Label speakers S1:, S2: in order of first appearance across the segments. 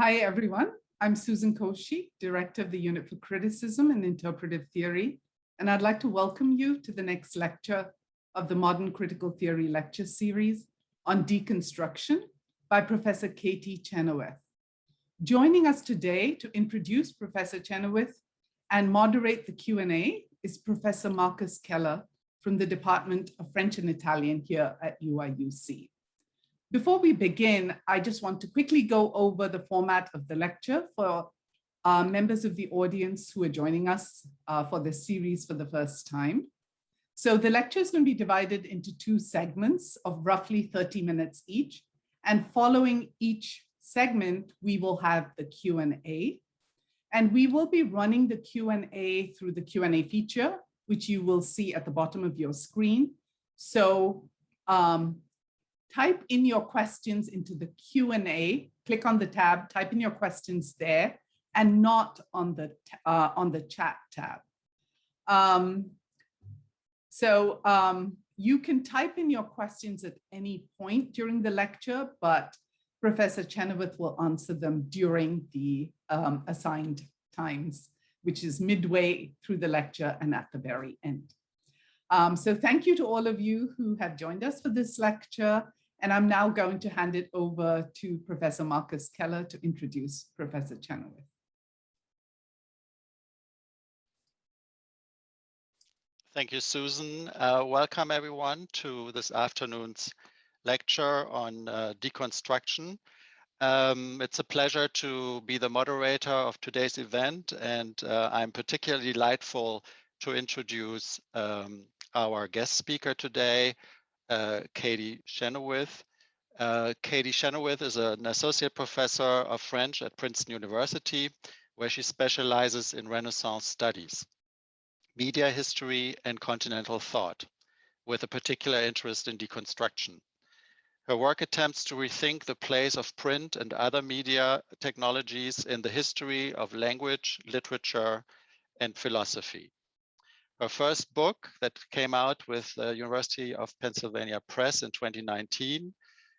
S1: Hi, everyone. I'm Susan Koshy, Director of the Unit for Criticism and Interpretive Theory, and I'd like to welcome you to the next lecture of the Modern Critical Theory lecture series on deconstruction by Professor Katie Chenoweth. Joining us today to introduce Professor Chenoweth and moderate the Q&A is Professor Marcus Keller from the Department of French and Italian here at UIUC. Before we begin, I just want to quickly go over the format of the lecture for members of the audience who are joining us for this series for the first time. So the lecture is going to be divided into two segments of roughly 30 minutes each. And following each segment, we will have the Q&A. And we will be running the Q&A through the Q&A feature, which you will see at the bottom of your screen. So type in your questions into the Q&A, click on the tab, type in your questions there, and not on the chat tab. You can type in your questions at any point during the lecture, but Professor Chenoweth will answer them during the assigned times, which is midway through the lecture and at the very end. So thank you to all of you who have joined us for this lecture. And I'm now going to hand it over to Professor Marcus Keller to introduce Professor Chenoweth.
S2: Thank you, Susan. Welcome everyone to this afternoon's lecture on deconstruction. It's a pleasure to be the moderator of today's event, and I'm particularly delightful to introduce our guest speaker today, Katie Chenoweth. Katie Chenoweth is an associate professor of French at Princeton University, where she specializes in Renaissance studies, media history, and continental thought, with a particular interest in deconstruction. Her work attempts to rethink the place of print and other media technologies in the history of language, literature, and philosophy. Her first book that came out with the University of Pennsylvania Press in 2019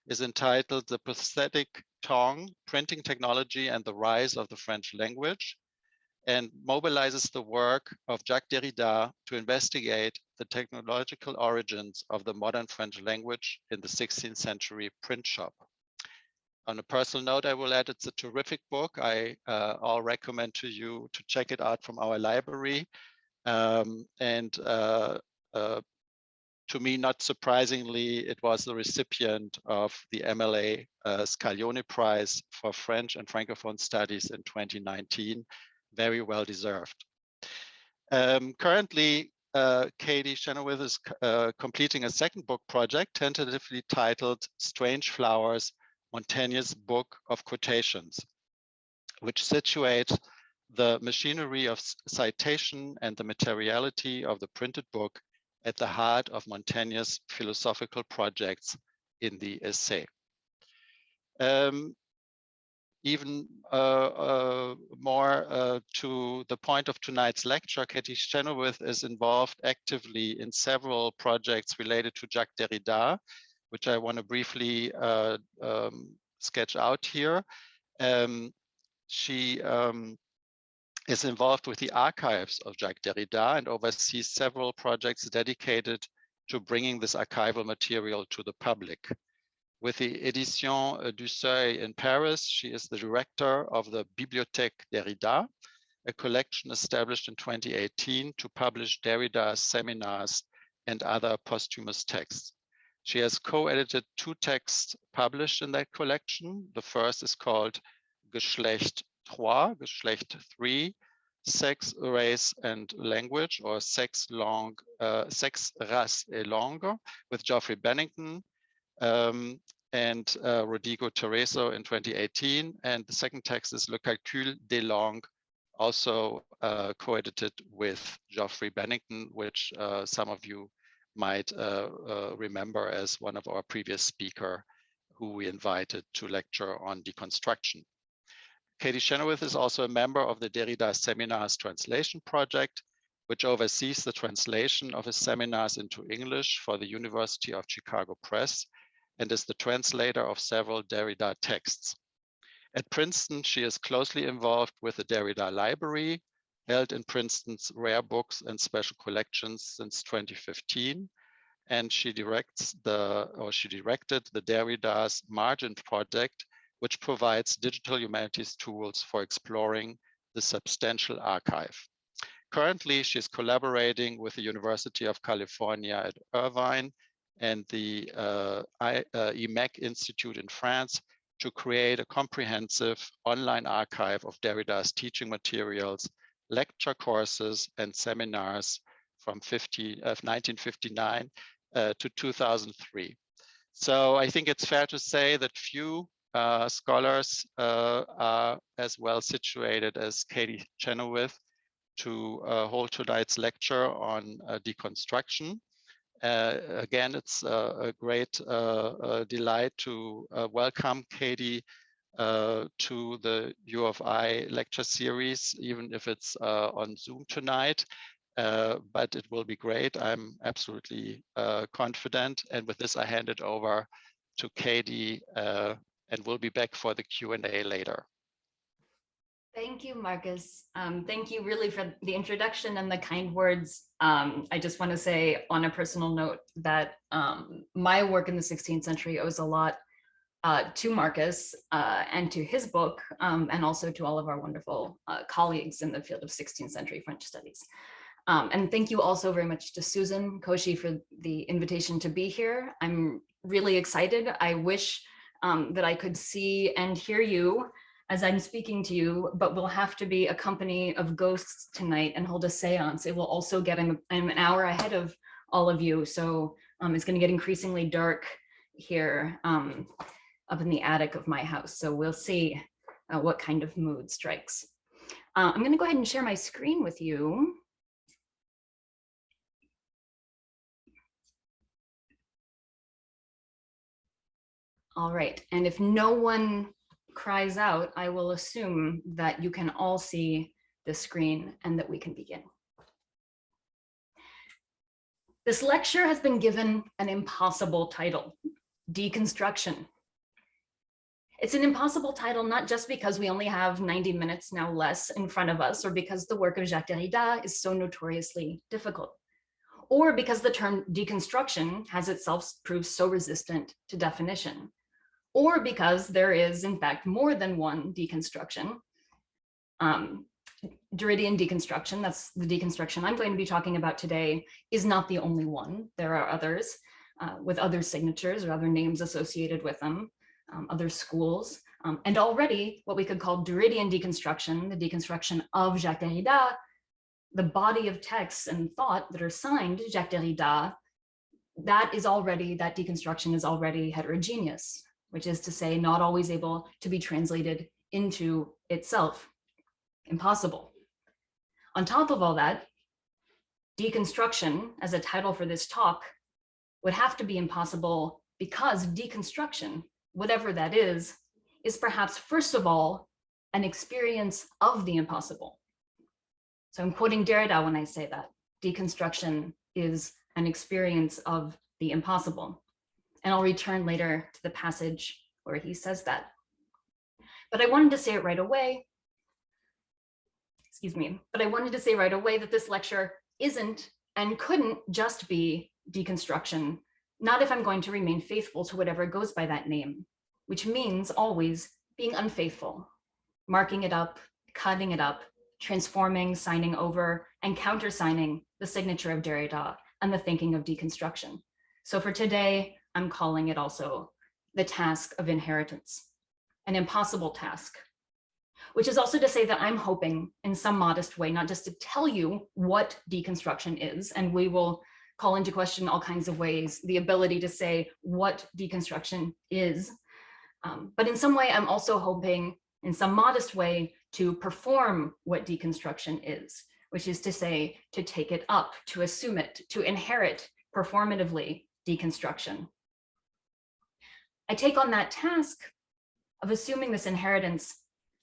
S2: is entitled The Prosthetic Tongue, Printing Technology and the Rise of the French Language, and mobilizes the work of Jacques Derrida to investigate the technological origins of the modern French language in the 16th century print shop. On a personal note, I will add it's a terrific book. I'll recommend to you to check it out from our library. To me, not surprisingly, it was the recipient of the MLA Scaglione Prize for French and Francophone Studies in 2019. Very well deserved. Currently, Katie Chenoweth is completing a second book project, tentatively titled Strange Flowers, Montaigne's Book of Quotations, which situates the machinery of citation and the materiality of the printed book at the heart of Montaigne's philosophical projects in the essay. Even more to the point of tonight's lecture, Katie Chenoweth is involved actively in several projects related to Jacques Derrida, which I want to briefly sketch out here. She is involved with the archives of Jacques Derrida and oversees several projects dedicated to bringing this archival material to the public. With the Éditions du Seuil in Paris, she is the director of the Bibliothèque Derrida, a collection established in 2018 to publish Derrida's seminars and other posthumous texts. She has co-edited two texts published in that collection. The first is called Geschlecht 3, Geschlecht 3, Sex, Race and Language, or Sex, Race et Langue, with Geoffrey Bennington and Rodrigo Tereso in 2018. And the second text is Le Calcul des Langues, also co-edited with Geoffrey Bennington, which some of you might remember as one of our previous speakers who we invited to lecture on deconstruction. Katie Chenoweth is also a member of the Derrida Seminars Translation Project, which oversees the translation of his seminars into English for the University of Chicago Press and is the translator of several Derrida texts. At Princeton, she is closely involved with the Derrida Library, held in Princeton's rare books and special collections since 2015. And she directed the Derrida's Margin project, which provides digital humanities tools for exploring the substantial archive. Currently, she's collaborating with the University of California at Irvine and the IMEC Institute in France to create a comprehensive online archive of Derrida's teaching materials, lecture courses, and seminars from 1959 to 2003. So I think it's fair to say that few scholars are as well situated as Katie Chenoweth to hold tonight's lecture on deconstruction. Again, it's a great delight to welcome Katie to the U of I lecture series, even if it's on Zoom tonight. But it will be great. I'm absolutely confident. And with this, I hand it over to Katie, and we'll be back for the Q&A later.
S3: Thank you, Marcus. Thank you really for the introduction and the kind words. I just want to say on a personal note that my work in the 16th century owes a lot to Marcus and to his book, and also to all of our wonderful colleagues in the field of 16th century French studies. And thank you also very much to Susan Koshy for the invitation to be here. I'm really excited. I wish that I could see and hear you as I'm speaking to you, but we'll have to be a company of ghosts tonight and hold a seance. It will also get, I'm an hour ahead of all of you. So it's gonna get increasingly dark here up in the attic of my house. So we'll see what kind of mood strikes. I'm gonna go ahead and share my screen with you. All right, and if no one cries out, I will assume that you can all see the screen and that we can begin. This lecture has been given an impossible title, Deconstruction. It's an impossible title, not just because we only have 90 minutes now less in front of us, or because the work of Jacques Derrida is so notoriously difficult, or because the term deconstruction has itself proved so resistant to definition, or because there is, in fact, more than one deconstruction. Derridian deconstruction, that's the deconstruction I'm going to be talking about today, is not the only one. There are others with other signatures or other names associated with them, other schools. And already what we could call Derridian deconstruction, the deconstruction of Jacques Derrida, the body of texts and thought that are signed Jacques Derrida, that deconstruction is already heterogeneous, which is to say not always able to be translated into itself. Impossible. On top of all that, deconstruction as a title for this talk would have to be impossible because deconstruction, whatever that is perhaps first of all an experience of the impossible. So I'm quoting Derrida when I say that. Deconstruction is an experience of the impossible. And I'll return later to the passage where he says that. But I wanted to say it right away. Excuse me, but I wanted to say right away that this lecture isn't and couldn't just be deconstruction, not if I'm going to remain faithful to whatever goes by that name, which means always being unfaithful, marking it up, cutting it up, transforming, signing over, and countersigning the signature of Derrida and the thinking of deconstruction. So for today, I'm calling it also the task of inheritance, an impossible task, which is also to say that I'm hoping in some modest way, not just to tell you what deconstruction is, and we will call into question all kinds of ways, the ability to say what deconstruction is, but in some way, I'm also hoping in some modest way to perform what deconstruction is, which is to say, to take it up, to assume it, to inherit performatively deconstruction. I take on that task of assuming this inheritance,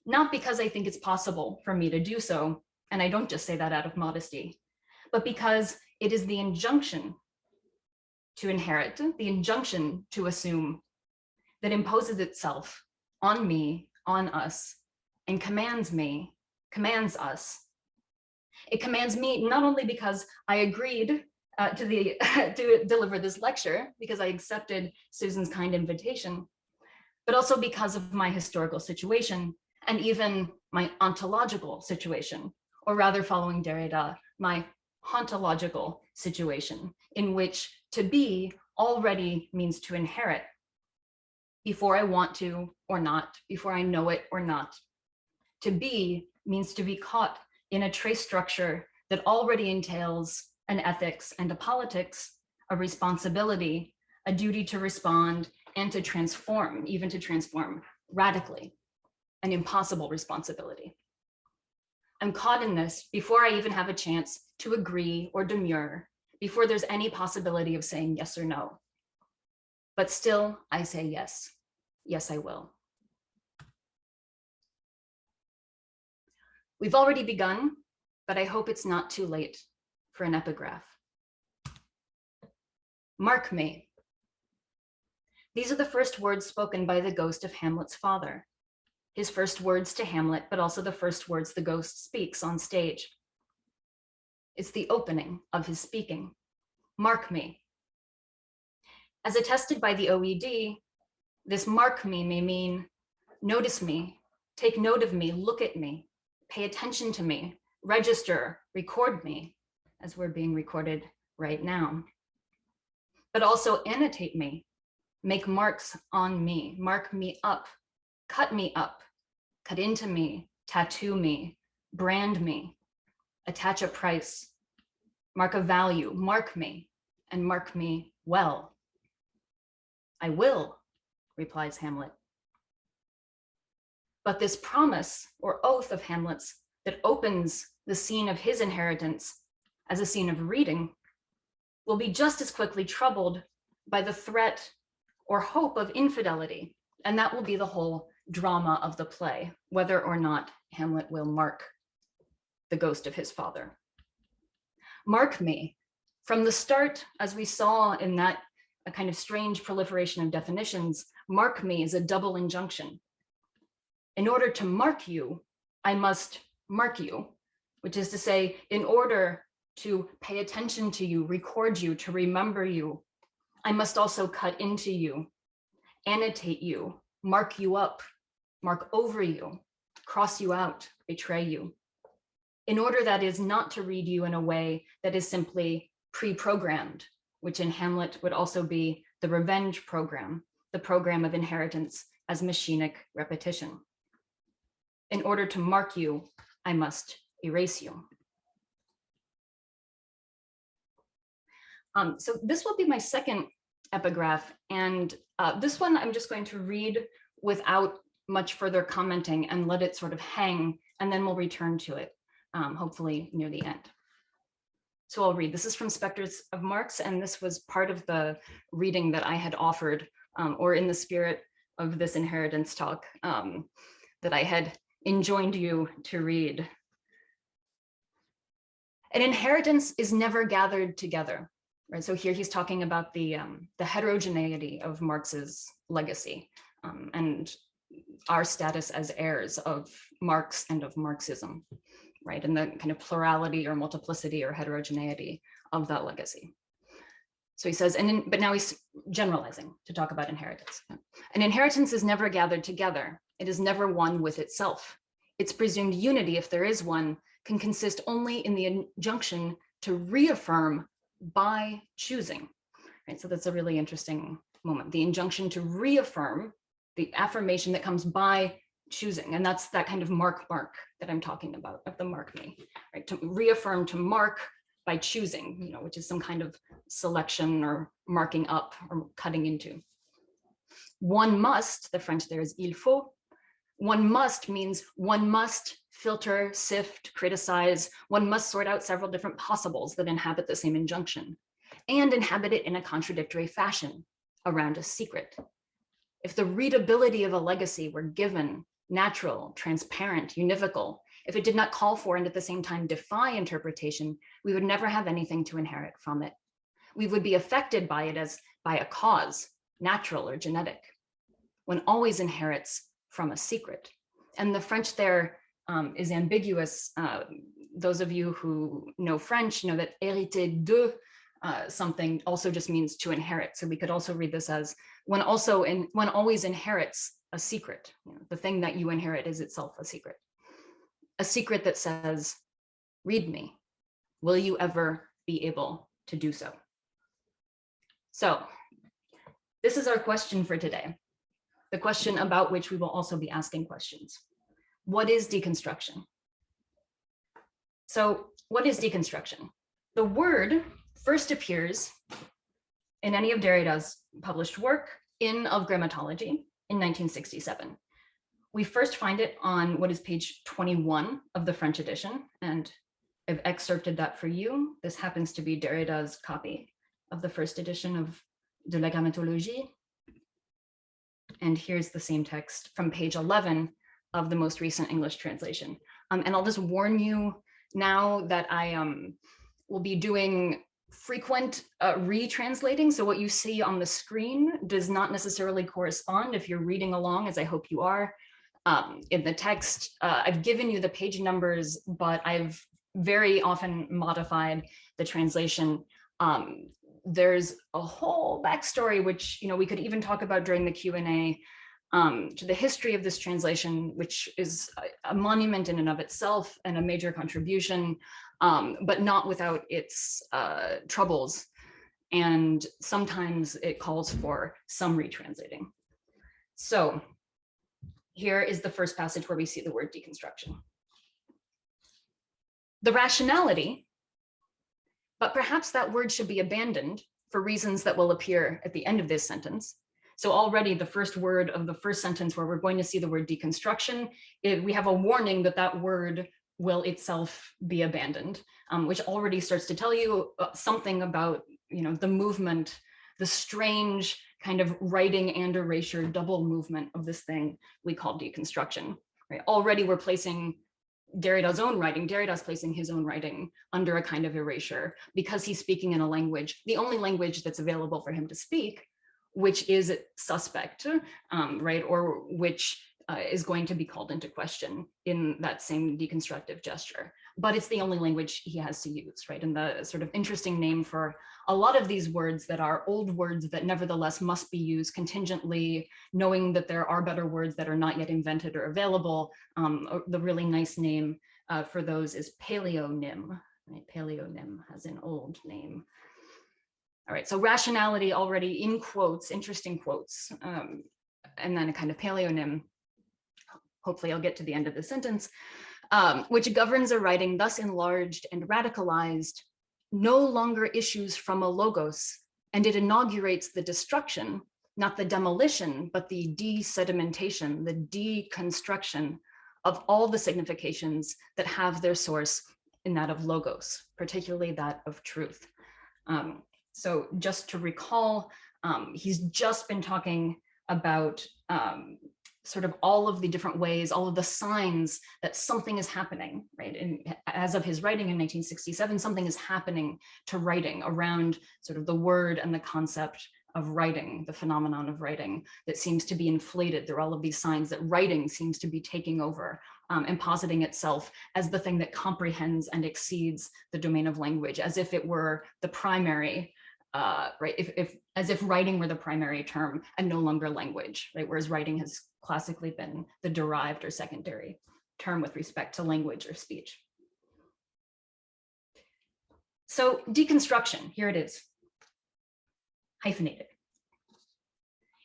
S3: not because I think it's possible for me to do so, and I don't just say that out of modesty, but because it is the injunction to inherit, the injunction to assume that imposes itself on me on us, and commands us. It commands me not only because I agreed to deliver this lecture, because I accepted Susan's kind invitation, but also because of my historical situation and even my ontological situation, or rather, following Derrida, my hauntological situation, in which to be already means to inherit, before I want to or not, before I know it or not. To be means to be caught in a trace structure that already entails an ethics and a politics, a responsibility, a duty to respond and to transform, even to transform radically, an impossible responsibility. I'm caught in this before I even have a chance to agree or demur, before there's any possibility of saying yes or no. But still, I say yes. Yes, I will. We've already begun, but I hope it's not too late for an epigraph. Mark me. These are the first words spoken by the ghost of Hamlet's father. His first words to Hamlet, but also the first words the ghost speaks on stage. It's the opening of his speaking. Mark me. As attested by the OED, this mark me may mean notice me, take note of me, look at me, pay attention to me, register, record me, as we're being recorded right now. But also annotate me, make marks on me, mark me up, cut into me, tattoo me, brand me, attach a price, mark a value, mark me, and mark me well. I will, replies Hamlet. But this promise or oath of Hamlet's that opens the scene of his inheritance as a scene of reading will be just as quickly troubled by the threat or hope of infidelity. And that will be the whole drama of the play, whether or not Hamlet will mark the ghost of his father. Mark me. From the start, as we saw in that a kind of strange proliferation of definitions, mark me is a double injunction. In order to mark you, I must mark you, which is to say, in order to pay attention to you, record you, to remember you, I must also cut into you, annotate you, mark you up, mark over you, cross you out, betray you. In order, that is, not to read you in a way that is simply pre-programmed, which in Hamlet would also be the revenge program, the program of inheritance as machinic repetition. In order to mark you, I must erase you. So this will be my second epigraph, and this one I'm just going to read without much further commenting and let it sort of hang, and then we'll return to it, hopefully near the end. So I'll read. This is from Spectres of Marx, and this was part of the reading that I had offered, or in the spirit of this inheritance talk, that I had enjoined you to read. An inheritance is never gathered together, right? So here he's talking about the heterogeneity of Marx's legacy, and our status as heirs of Marx and of Marxism, right? And the kind of plurality or multiplicity or heterogeneity of that legacy. So he says, but now he's generalizing to talk about inheritance. An inheritance is never gathered together. It is never one with itself. Its presumed unity, if there is one, can consist only in the injunction to reaffirm by choosing, right? So that's a really interesting moment. The injunction to reaffirm, the affirmation that comes by choosing. And that's that kind of mark that I'm talking about, of the mark me, right? To reaffirm, to mark by choosing, which is some kind of selection or marking up or cutting into. One must, the French there is il faut. One must means one must filter, sift, criticize. One must sort out several different possibles that inhabit the same injunction and inhabit it in a contradictory fashion around a secret. If the readability of a legacy were given, natural, transparent, univocal, if it did not call for and at the same time defy interpretation, we would never have anything to inherit from it. We would be affected by it as by a cause, natural or genetic. One always inherits from a secret. And the French there is ambiguous. Those of you who know French know that hériter de something also just means to inherit. So we could also read this as one always inherits a secret. You know, the thing that you inherit is itself a secret. A secret that says, read me. Will you ever be able to do so? So this is our question for today. The question about which we will also be asking questions. What is deconstruction? So what is deconstruction? The word first appears in any of Derrida's published work in Of Grammatology in 1967. We first find it on what is page 21 of the French edition, and I've excerpted that for you. This happens to be Derrida's copy of the first edition of De la Grammatologie. And here's the same text from page 11 of the most recent English translation. And I'll just warn you now that I will be doing frequent retranslating. So what you see on the screen does not necessarily correspond if you're reading along, as I hope you are. In the text, I've given you the page numbers, but I've very often modified the translation. There's a whole backstory, which we could even talk about during the Q&A, to the history of this translation, which is a monument in and of itself and a major contribution, but not without its troubles. And sometimes it calls for some retranslating. So here is the first passage where we see the word deconstruction. The rationality, but perhaps that word should be abandoned for reasons that will appear at the end of this sentence. So already the first word of the first sentence where we're going to see the word deconstruction, we have a warning that that word will itself be abandoned, which already starts to tell you something about the movement, the strange kind of writing and erasure double movement of this thing we call deconstruction. Right? Already we're placing Derrida's own writing, Derrida's placing his own writing under a kind of erasure because he's speaking in a language, the only language that's available for him to speak, which is suspect, right? Or which is going to be called into question in that same deconstructive gesture. But it's the only language he has to use, right? And the sort of interesting name for a lot of these words that are old words that nevertheless must be used contingently, knowing that there are better words that are not yet invented or available. The really nice name for those is paleonym, right? Paleonym has an old name. All right, so rationality already in quotes, interesting quotes, and then a kind of paleonym. Hopefully I'll get to the end of the sentence, which governs a writing thus enlarged and radicalized, no longer issues from a logos, and it inaugurates the destruction, not the demolition, but the desedimentation, the deconstruction of all the significations that have their source in that of logos, particularly that of truth. So just to recall, he's just been talking about sort of all of the different ways, all of the signs that something is happening, right? And as of his writing in 1967, something is happening to writing around sort of the word and the concept of writing, the phenomenon of writing that seems to be inflated. There are all of these signs that writing seems to be taking over and positing itself as the thing that comprehends and exceeds the domain of language, as if it were the primary, right? As if writing were the primary term and no longer language, right? Whereas writing has classically been the derived or secondary term with respect to language or speech. So deconstruction, here it is, hyphenated.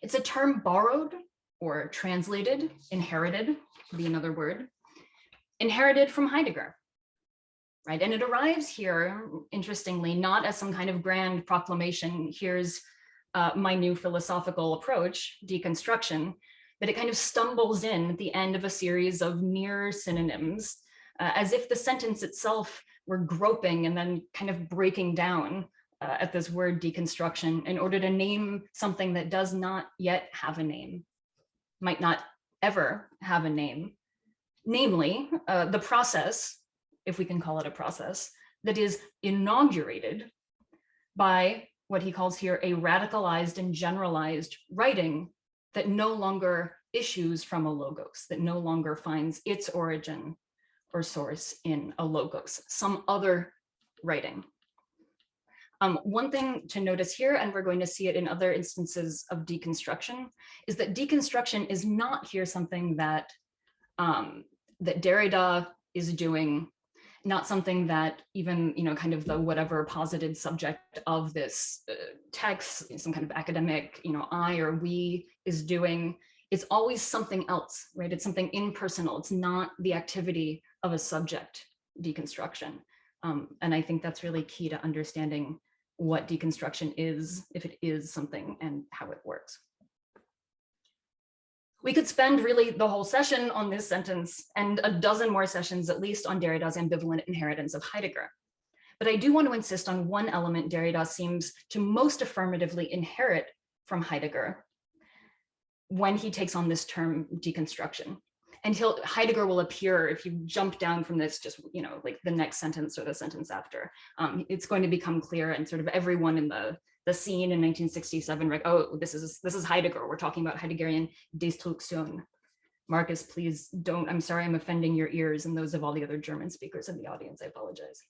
S3: It's a term borrowed or translated, inherited, to be another word, inherited from Heidegger, right? And it arrives here, interestingly, not as some kind of grand proclamation, here's my new philosophical approach, deconstruction, but it kind of stumbles in at the end of a series of near synonyms, as if the sentence itself were groping and then kind of breaking down at this word deconstruction in order to name something that does not yet have a name, might not ever have a name, namely the process, if we can call it a process, that is inaugurated by what he calls here a radicalized and generalized writing that no longer issues from a logos, that no longer finds its origin or source in a logos, some other writing. One thing to notice here, and we're going to see it in other instances of deconstruction, is that deconstruction is not here something that, that Derrida is doing, not something that even, kind of the whatever posited subject of this text, some kind of academic, I or we is doing. It's always something else, right? It's something impersonal. It's not the activity of a subject deconstruction. And I think that's really key to understanding what deconstruction is, if it is something, and how it works. We could spend really the whole session on this sentence and a dozen more sessions at least on Derrida's ambivalent inheritance of Heidegger. But I do want to insist on one element Derrida seems to most affirmatively inherit from Heidegger when he takes on this term deconstruction. And Heidegger will appear, if you jump down from this, just, like the next sentence or the sentence after, it's going to become clear, and sort of everyone in the scene in 1967, like, oh, this is Heidegger. We're talking about Heideggerian destruction. Marcus, please don't, I'm sorry, I'm offending your ears and those of all the other German speakers in the audience, I apologize.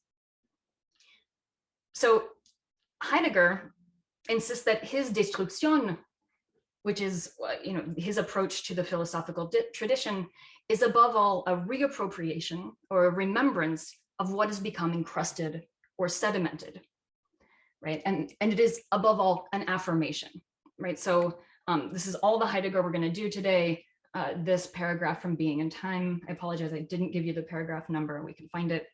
S3: So Heidegger insists that his destruction, which is, his approach to the philosophical tradition, is above all a reappropriation or a remembrance of what has become encrusted or sedimented, right? And it is above all an affirmation, right? So this is all the Heidegger we're going to do today. This paragraph from Being and Time, I apologize, I didn't give you the paragraph number, we can find it.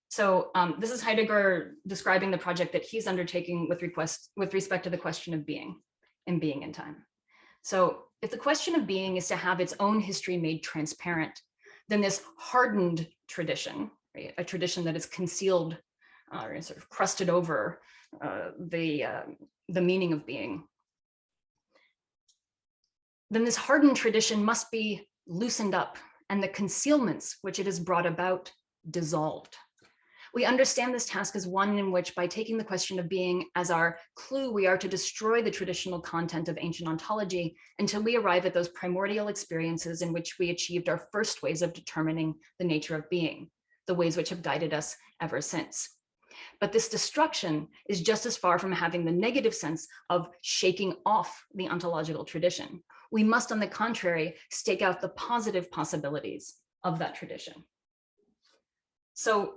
S3: So this is Heidegger describing the project that he's undertaking with respect to the question of being and being in time. So if the question of being is to have its own history made transparent, then this hardened tradition, right, a tradition that is concealed or sort of crusted over the meaning of being, then this hardened tradition must be loosened up and the concealments which it has brought about dissolved. We understand this task as one in which, by taking the question of being as our clue, we are to destroy the traditional content of ancient ontology until we arrive at those primordial experiences in which we achieved our first ways of determining the nature of being, the ways which have guided us ever since. But this destruction is just as far from having the negative sense of shaking off the ontological tradition. We must, on the contrary, stake out the positive possibilities of that tradition. So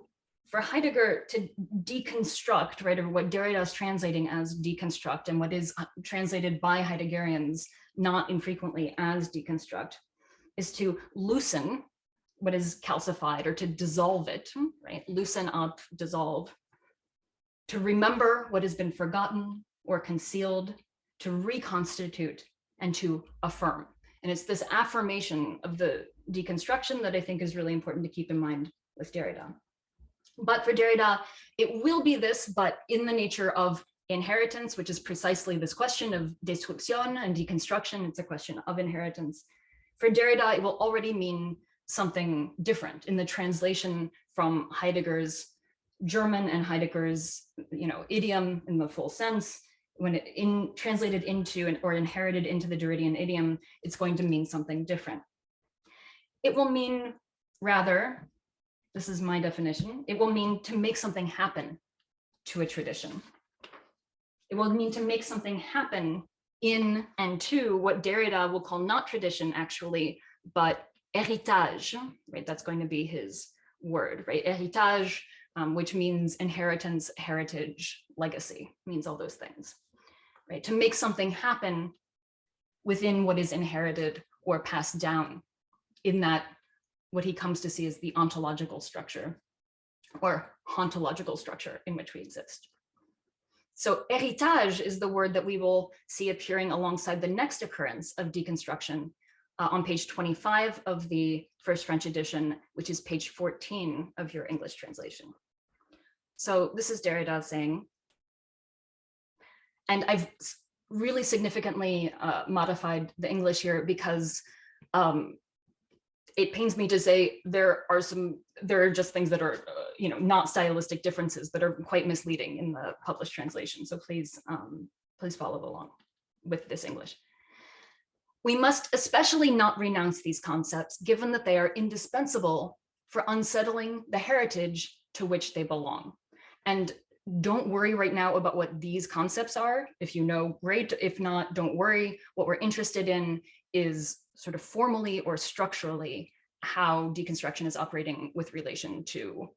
S3: for Heidegger to deconstruct, right, or what Derrida is translating as deconstruct, and what is translated by Heideggerians not infrequently as deconstruct, is to loosen what is calcified, or to dissolve it, right? Loosen up, dissolve, to remember what has been forgotten or concealed, to reconstitute, and to affirm. And it's this affirmation of the deconstruction that I think is really important to keep in mind with Derrida. But for Derrida, it will be this, but in the nature of inheritance, which is precisely this question of destruction and deconstruction. It's a question of inheritance. For Derrida, it will already mean something different in the translation from Heidegger's German and Heidegger's, idiom in the full sense. When it translated into or inherited into the Derridian idiom, it's going to mean something different. It will mean, rather, this is my definition, it will mean to make something happen to a tradition. It will mean to make something happen in and to what Derrida will call not tradition, actually, but héritage, right? That's going to be his word, right? Héritage, which means inheritance, heritage, legacy, means all those things, right? To make something happen within what is inherited or passed down in that what he comes to see as the ontological structure or hauntological structure in which we exist. So héritage is the word that we will see appearing alongside the next occurrence of deconstruction on page 25 of the first French edition, which is page 14 of your English translation. So this is Derrida saying, and I've really significantly modified the English here because it pains me to say there are just things that are, not stylistic differences that are quite misleading in the published translation. So please follow along with this English. We must especially not renounce these concepts, given that they are indispensable for unsettling the heritage to which they belong. And don't worry right now about what these concepts are. If you know, great. If not, don't worry. What we're interested in is sort of formally or structurally how deconstruction is operating with relation to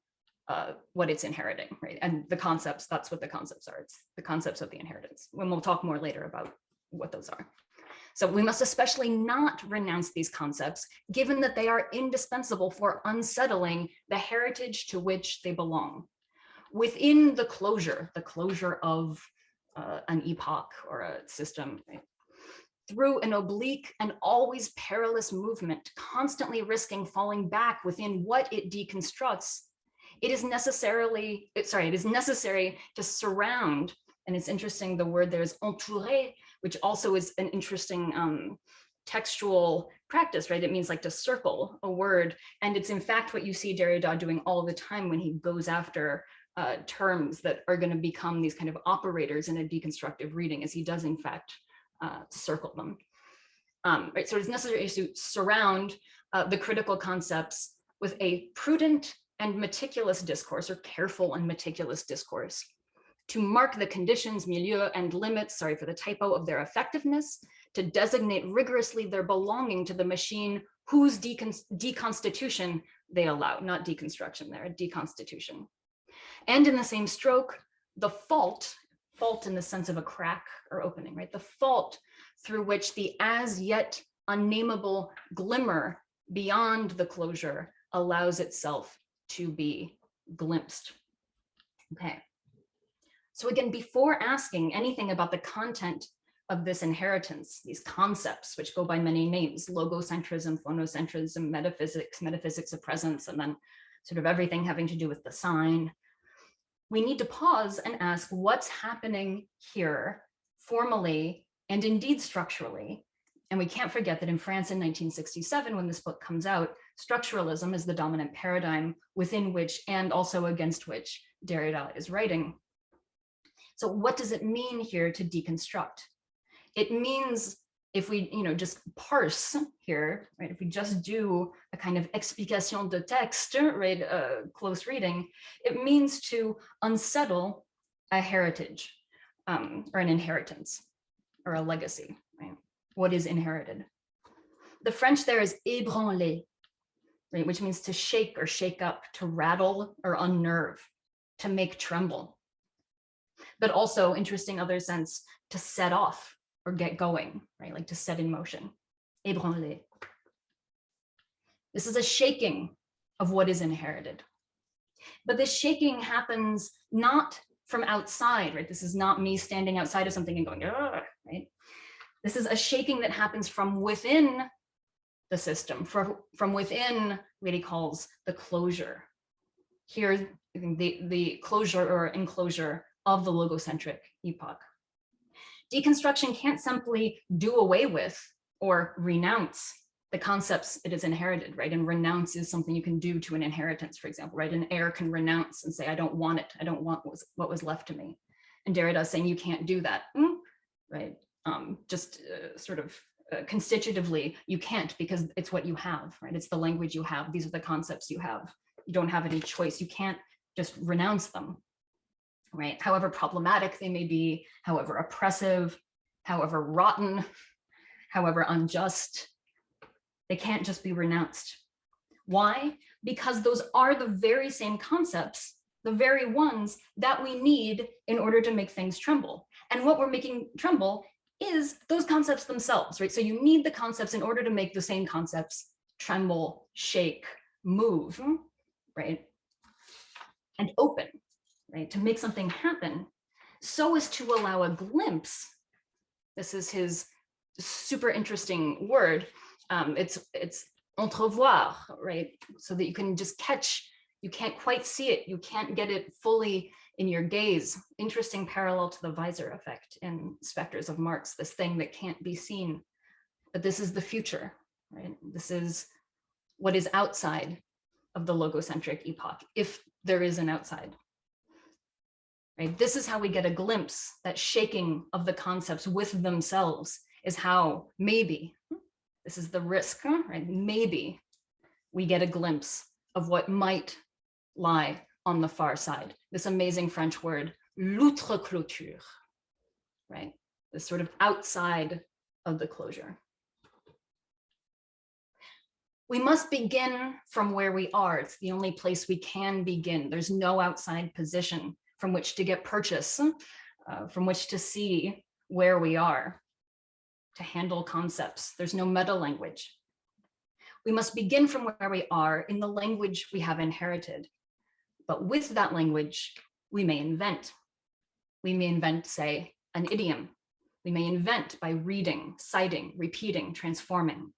S3: what it's inheriting, right? And the concepts, that's what the concepts are. It's the concepts of the inheritance. And we'll talk more later about what those are. So we must especially not renounce these concepts, given that they are indispensable for unsettling the heritage to which they belong. Within the closure of an epoch or a system, right? Through an oblique and always perilous movement, constantly risking falling back within what it deconstructs, it is necessary to surround, and it's interesting, the word there is entourer, which also is an interesting textual practice, right? It means like to circle a word. And it's in fact what you see Derrida doing all the time when he goes after terms that are going to become these kind of operators in a deconstructive reading, as he does in fact circle them. Right, so it's necessary to surround the critical concepts with a prudent and meticulous discourse, or careful and meticulous discourse, to mark the conditions, milieu, and limits, sorry for the typo, of their effectiveness, to designate rigorously their belonging to the machine whose deconstitution they allow, not deconstruction there, deconstitution. And in the same stroke, the fault in the sense of a crack or opening, right? The fault through which the as yet unnameable glimmer beyond the closure allows itself to be glimpsed. Okay. So again, before asking anything about the content of this inheritance, these concepts, which go by many names, logocentrism, phonocentrism, metaphysics of presence, and then sort of everything having to do with the sign, we need to pause and ask what's happening here formally and indeed structurally. And we can't forget that in France in 1967, when this book comes out, structuralism is the dominant paradigm within which and also against which Derrida is writing. So what does it mean here to deconstruct? It means, if we just parse here, right, if we just do a kind of explication de texte, right, close reading, it means to unsettle a heritage or an inheritance or a legacy, right? What is inherited? The French there is ébranler, right, which means to shake or shake up, to rattle or unnerve, to make tremble. But also, interesting other sense, to set off or get going, right? Like to set in motion, ébranler. This is a shaking of what is inherited. But this shaking happens not from outside, right? This is not me standing outside of something and going, right? This is a shaking that happens from within the system, from within what he calls the closure. Here, the closure or enclosure of the logocentric epoch. Deconstruction can't simply do away with or renounce the concepts it has inherited, right? And renounce is something you can do to an inheritance, for example, right? An heir can renounce and say, I don't want it. I don't want what was left to me. And Derrida is saying you can't do that, right? Constitutively, you can't, because it's what you have, right? It's the language you have. These are the concepts you have. You don't have any choice. You can't just renounce them, right? However problematic they may be, however oppressive, however rotten, however unjust, they can't just be renounced. Why? Because those are the very same concepts, the very ones that we need in order to make things tremble. And what we're making tremble is those concepts themselves, right? So you need the concepts in order to make the same concepts tremble, shake, move, right? And open, right? To make something happen so as to allow a glimpse. This is his super interesting word. It's entrevoir, right? So that you can just catch, you can't quite see it. You can't get it fully in your gaze. Interesting parallel to the visor effect in Spectres of Marx, this thing that can't be seen. But this is the future, right? This is what is outside of the logocentric epoch, if there is an outside. Right? This is how we get a glimpse, that shaking of the concepts with themselves. is how maybe, this is the risk, right? Maybe we get a glimpse of what might lie on the far side. This amazing French word, l'outre-clôture, right? This sort of outside of the closure. We must begin from where we are. It's the only place we can begin. There's no outside position from which to get purchase, from which to see where we are, to handle concepts. There's no meta language. We must begin from where we are in the language we have inherited. But with that language, we may invent. We may invent, say, an idiom. We may invent by reading, citing, repeating, transforming.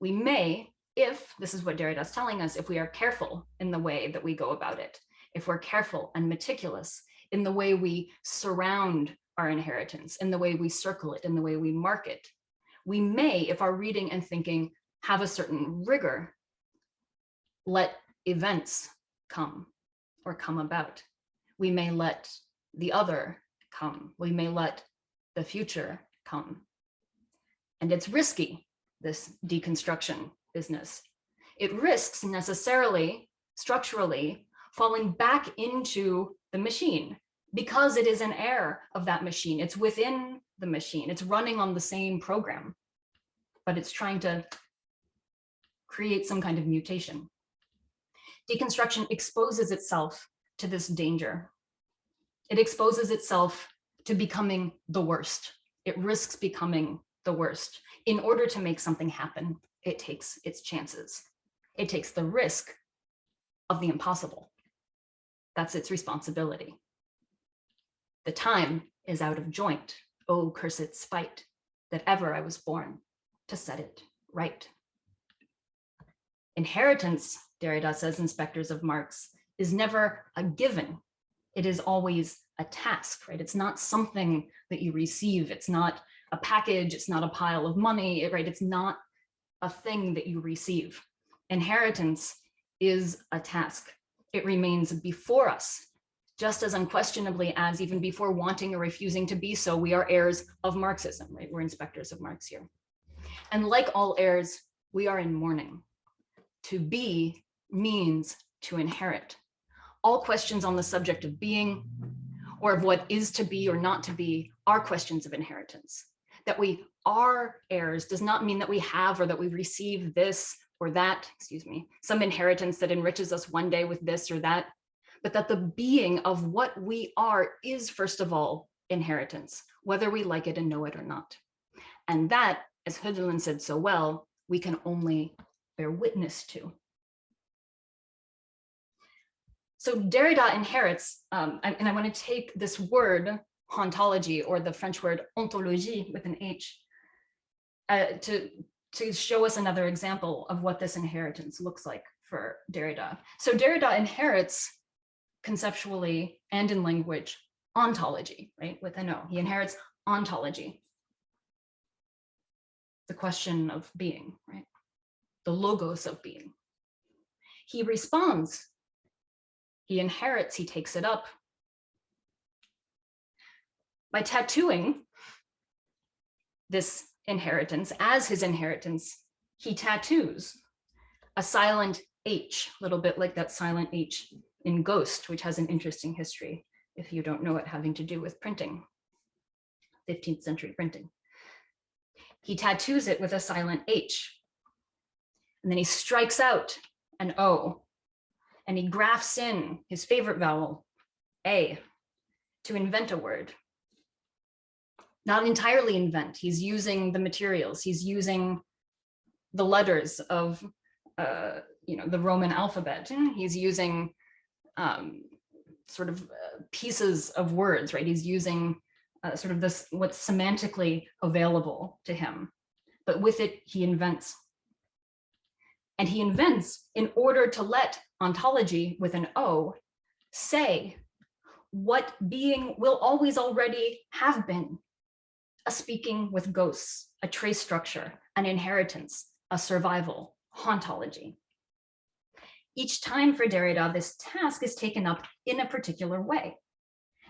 S3: We may, if, this is what Derrida is telling us, if we are careful in the way that we go about it, if we're careful and meticulous in the way we surround our inheritance, in the way we circle it, in the way we mark it, we may, if our reading and thinking have a certain rigor, let events come or come about. We may let the other come. We may let the future come. And it's risky, this deconstruction business. It risks necessarily, structurally, falling back into the machine because it is an heir of that machine. It's within the machine. It's running on the same program, but it's trying to create some kind of mutation. Deconstruction exposes itself to this danger. It exposes itself to becoming the worst. It risks becoming the worst. In order to make something happen, it takes its chances. It takes the risk of the impossible. That's its responsibility. The time is out of joint. Oh, cursed spite, that ever I was born to set it right. Inheritance, Derrida says in Spectres of Marx, is never a given. It is always a task, right? It's not something that you receive. It's not a package. It's not a pile of money, right? It's not a thing that you receive. Inheritance is a task. It remains before us, just as unquestionably as even before wanting or refusing to be so, we are heirs of Marxism, right? We're in Spectres of Marx here. And like all heirs, we are in mourning. To be means to inherit. All questions on the subject of being or of what is to be or not to be are questions of inheritance. That we are heirs does not mean that we have or that we receive this or that, some inheritance that enriches us one day with this or that, but that the being of what we are is, first of all, inheritance, whether we like it and know it or not. And that, as Hölderlin said so well, we can only bear witness to. So Derrida inherits, and I want to take this word, hauntology, or the French word ontologie with an H, to show us another example of what this inheritance looks like for Derrida. So Derrida inherits conceptually and in language ontology, right, with an O. He inherits ontology, the question of being, right, the logos of being. He responds, he inherits, he takes it up by tattooing this inheritance as his inheritance. He tattoos a silent H, a little bit like that silent H in Ghost, which has an interesting history, if you don't know it, having to do with printing, 15th century printing. He tattoos it with a silent H, and then he strikes out an O, and he grafts in his favorite vowel, A, to invent a word. Not entirely invent, he's using the materials, he's using the letters of the Roman alphabet. He's using pieces of words, right? He's using sort of this, what's semantically available to him, but with it, he invents. And he invents in order to let ontology with an O say what being will always already have been: a speaking with ghosts, a trace structure, an inheritance, a survival, hauntology. Each time for Derrida, this task is taken up in a particular way,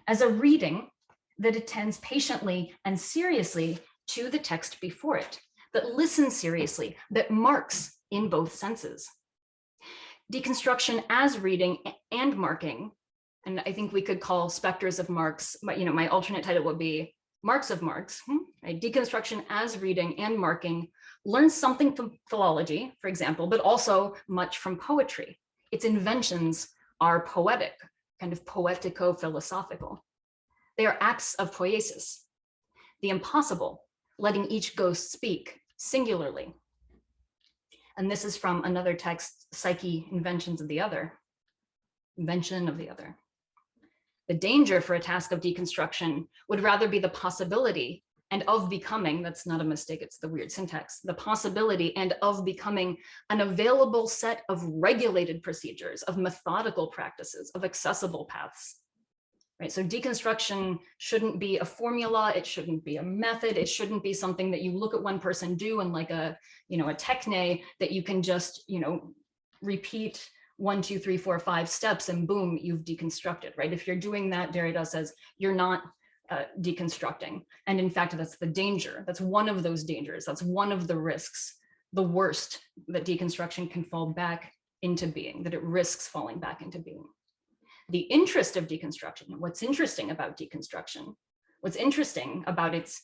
S3: as a reading that attends patiently and seriously to the text before it, that listens seriously, that marks in both senses. Deconstruction as reading and marking, and I think we could call specters of Marx, but my alternate title would be Marks of Marx, right? Deconstruction as reading and marking learns something from philology, for example, but also much from poetry. Its inventions are poetic, kind of poetico-philosophical. They are acts of poiesis, the impossible, letting each ghost speak singularly. And this is from another text, Psyche, Inventions of the Other, Invention of the Other. The danger for a task of deconstruction would rather be the possibility and of becoming, that's not a mistake, it's the weird syntax, the possibility and of becoming an available set of regulated procedures, of methodical practices, of accessible paths. Right, so deconstruction shouldn't be a formula, it shouldn't be a method, it shouldn't be something that you look at one person do and like a techne that you can just, repeat 1, 2, 3, 4, 5 steps and boom, you've deconstructed, right? If you're doing that, Derrida says you're not deconstructing. And in fact, that's the danger. That's one of those dangers. That's one of the risks, the worst that deconstruction can fall back into being, that it risks falling back into being. The interest of deconstruction, what's interesting about deconstruction, what's interesting about its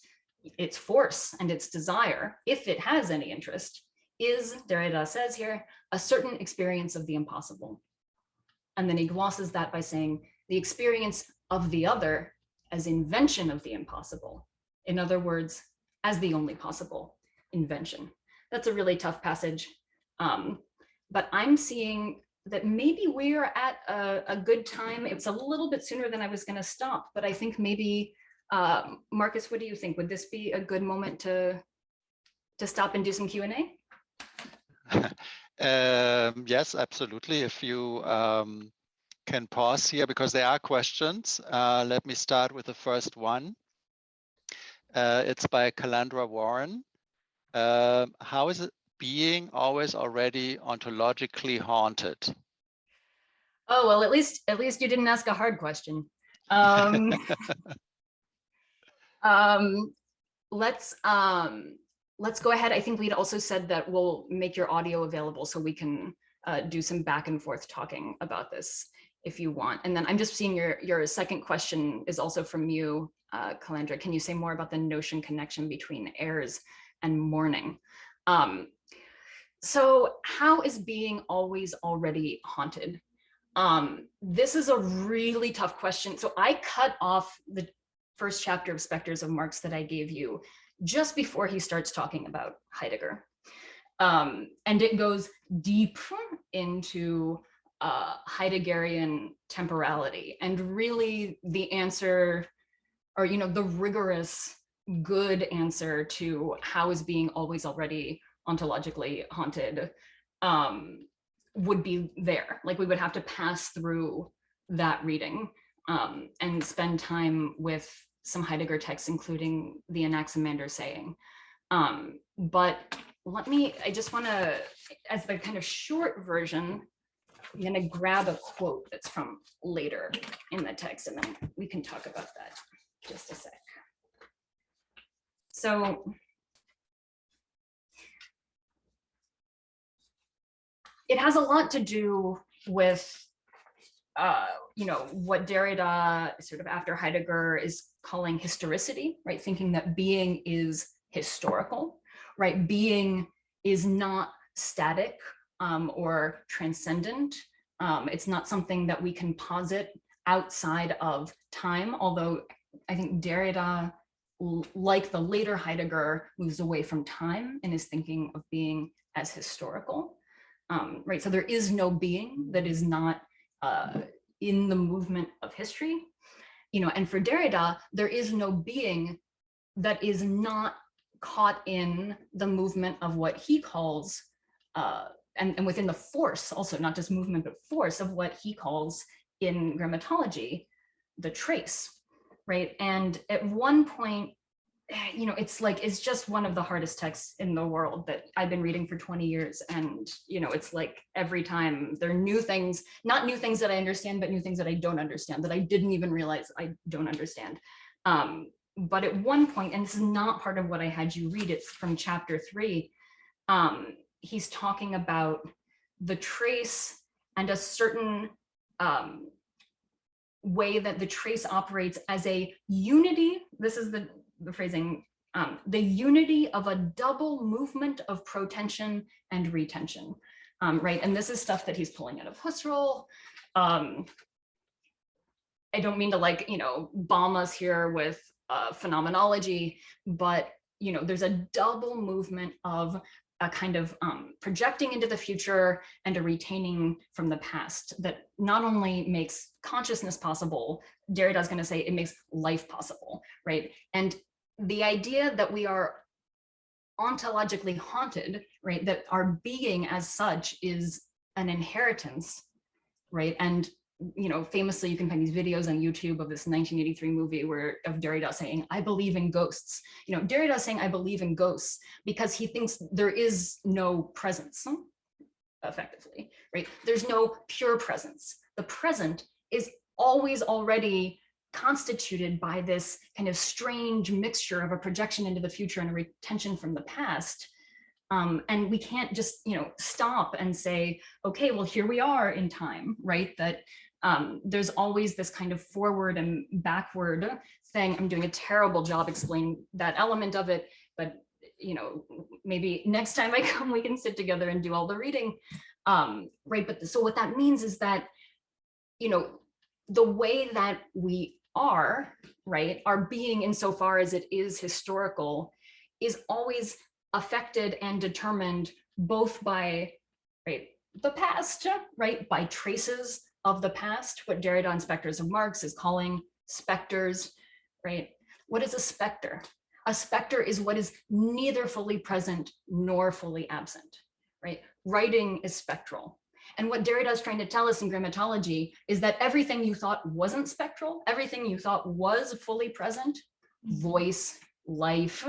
S3: force and its desire, if it has any interest, is, Derrida says here, a certain experience of the impossible. And then he glosses that by saying the experience of the other as invention of the impossible. In other words, as the only possible invention. That's a really tough passage. But I'm seeing that maybe we're at a good time. It's a little bit sooner than I was going to stop, but I think maybe, Marcus, what do you think? Would this be a good moment to stop and do some Q&A?
S2: Yes, absolutely. If you can pause here because there are questions. Let me start with the first one. It's by Calandra Warren. How is it being always already ontologically haunted?
S3: Oh, well, at least you didn't ask a hard question. Let's go ahead. I think we'd also said that we'll make your audio available so we can do some back and forth talking about this if you want. And then I'm just seeing your second question is also from you, Calandra. Can you say more about the notion connection between heirs and mourning? So how is being always already haunted? This is a really tough question. So I cut off the first chapter of Spectres of Marx that I gave you just before he starts talking about Heidegger. And it goes deep into Heideggerian temporality and really the answer, or the rigorous good answer to how is being always already ontologically haunted would be there. Like we would have to pass through that reading and spend time with some Heidegger texts, including the Anaximander saying. But I just want to, as the kind of short version, I'm going to grab a quote that's from later in the text, and then we can talk about that just a sec. So it has a lot to do with what Derrida sort of after Heidegger is calling historicity, right? Thinking that being is historical, right? Being is not static or transcendent. It's not something that we can posit outside of time, although I think Derrida, like the later Heidegger, moves away from time and is thinking of being as historical, right? So there is no being that is not in the movement of history, and for Derrida, there is no being that is not caught in the movement of what he calls, and within the force also, not just movement, but force of what he calls in grammatology, the trace, right? And at one point, it's just one of the hardest texts in the world that I've been reading for 20 years. And, it's like every time there are new things, not new things that I understand, but new things that I don't understand, that I didn't even realize I don't understand. But at one point, and this is not part of what I had you read, it's from chapter 3, he's talking about the trace and a certain way that the trace operates as a unity. This is the phrasing, the unity of a double movement of protension and retention, right? And this is stuff that he's pulling out of Husserl. I don't mean to, like, you know, bomb us here with phenomenology, but, you know, there's a double movement of a kind of projecting into the future and a retaining from the past that not only makes consciousness possible, Derrida's going to say it makes life possible, right? And the idea that we are ontologically haunted, right, that our being as such is an inheritance, right? And, you know, famously, you can find these videos on YouTube of this 1983 movie of Derrida saying, I believe in ghosts. You know, Derrida saying, I believe in ghosts because he thinks there is no presence, effectively, right? There's no pure presence. The present is always already constituted by this kind of strange mixture of a projection into the future and a retention from the past. And we can't just, you know, stop and say, okay, well, here we are in time, right? That there's always this kind of forward and backward thing. I'm doing a terrible job explaining that element of it, but, you know, maybe next time I come, we can sit together and do all the reading, right? But so what that means is that, you know, the way that we are, right, our being insofar as it is historical, is always affected and determined both by, right, the past, right, by traces of the past, what Derrida and Spectres of Marx is calling specters, right? What is a specter? A specter is what is neither fully present nor fully absent, right? Writing is spectral. And what Derrida is trying to tell us in grammatology is that everything you thought wasn't spectral, everything you thought was fully present, voice, life,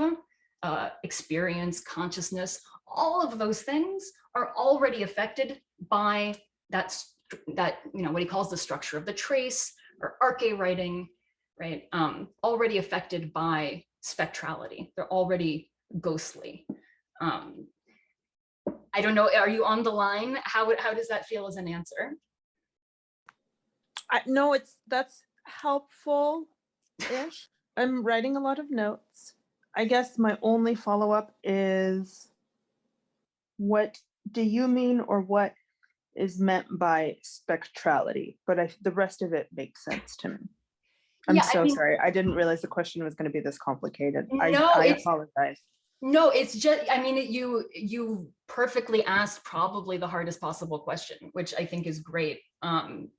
S3: experience, consciousness, all of those things are already affected by that, you know, what he calls the structure of the trace or arche writing, right? Already affected by spectrality. They're already ghostly. I don't know, are you on the line? How does that feel as an answer?
S4: No, that's helpful-ish. I'm writing a lot of notes. I guess my only follow-up is, what do you mean, or what is meant by spectrality? But the rest of it makes sense to me. I'm sorry. I didn't realize the question was going to be this complicated. I apologize.
S3: No, it's just, I mean, you perfectly asked probably the hardest possible question, which I think is great,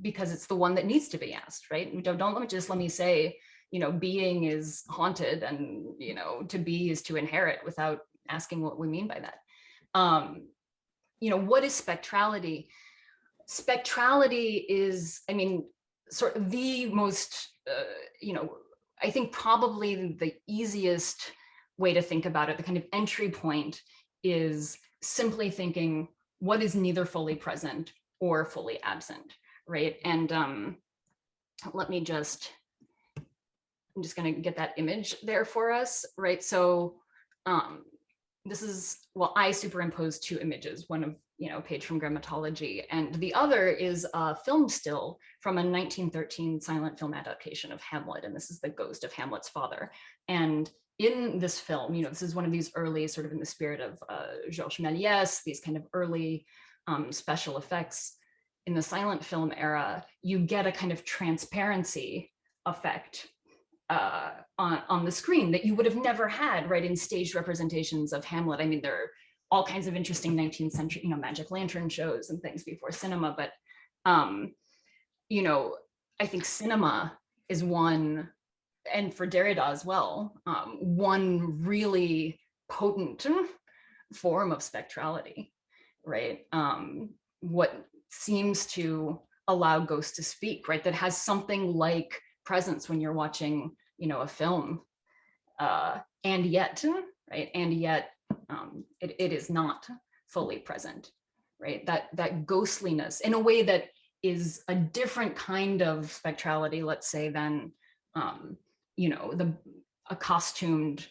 S3: because it's the one that needs to be asked, right? Don't just let me say, you know, being is haunted and, you know, to be is to inherit, without asking what we mean by that. You know, what is spectrality? Spectrality is, I mean, sort of the most, you know, I think probably the easiest way to think about it, the kind of entry point, is simply thinking what is neither fully present or fully absent, right? And let me just, I'm just going to get that image there for us, right? So this is, well, I superimposed two images, one of, you know, a page from Grammatology, and the other is a film still from a 1913 silent film adaptation of Hamlet, and this is the ghost of Hamlet's father. And in this film, you know, this is one of these early, sort of in the spirit of Georges Méliès, these kind of early special effects. In the silent film era, you get a kind of transparency effect on the screen that you would have never had, right, in staged representations of Hamlet. I mean, there are all kinds of interesting 19th century, you know, magic lantern shows and things before cinema, but, you know, I think cinema is one, and for Derrida as well, one really potent form of spectrality, right? What seems to allow ghosts to speak, right? That has something like presence when you're watching, you know, a film, and yet, right? And yet it is not fully present, right? That ghostliness in a way that is a different kind of spectrality, let's say, than, you know, a costumed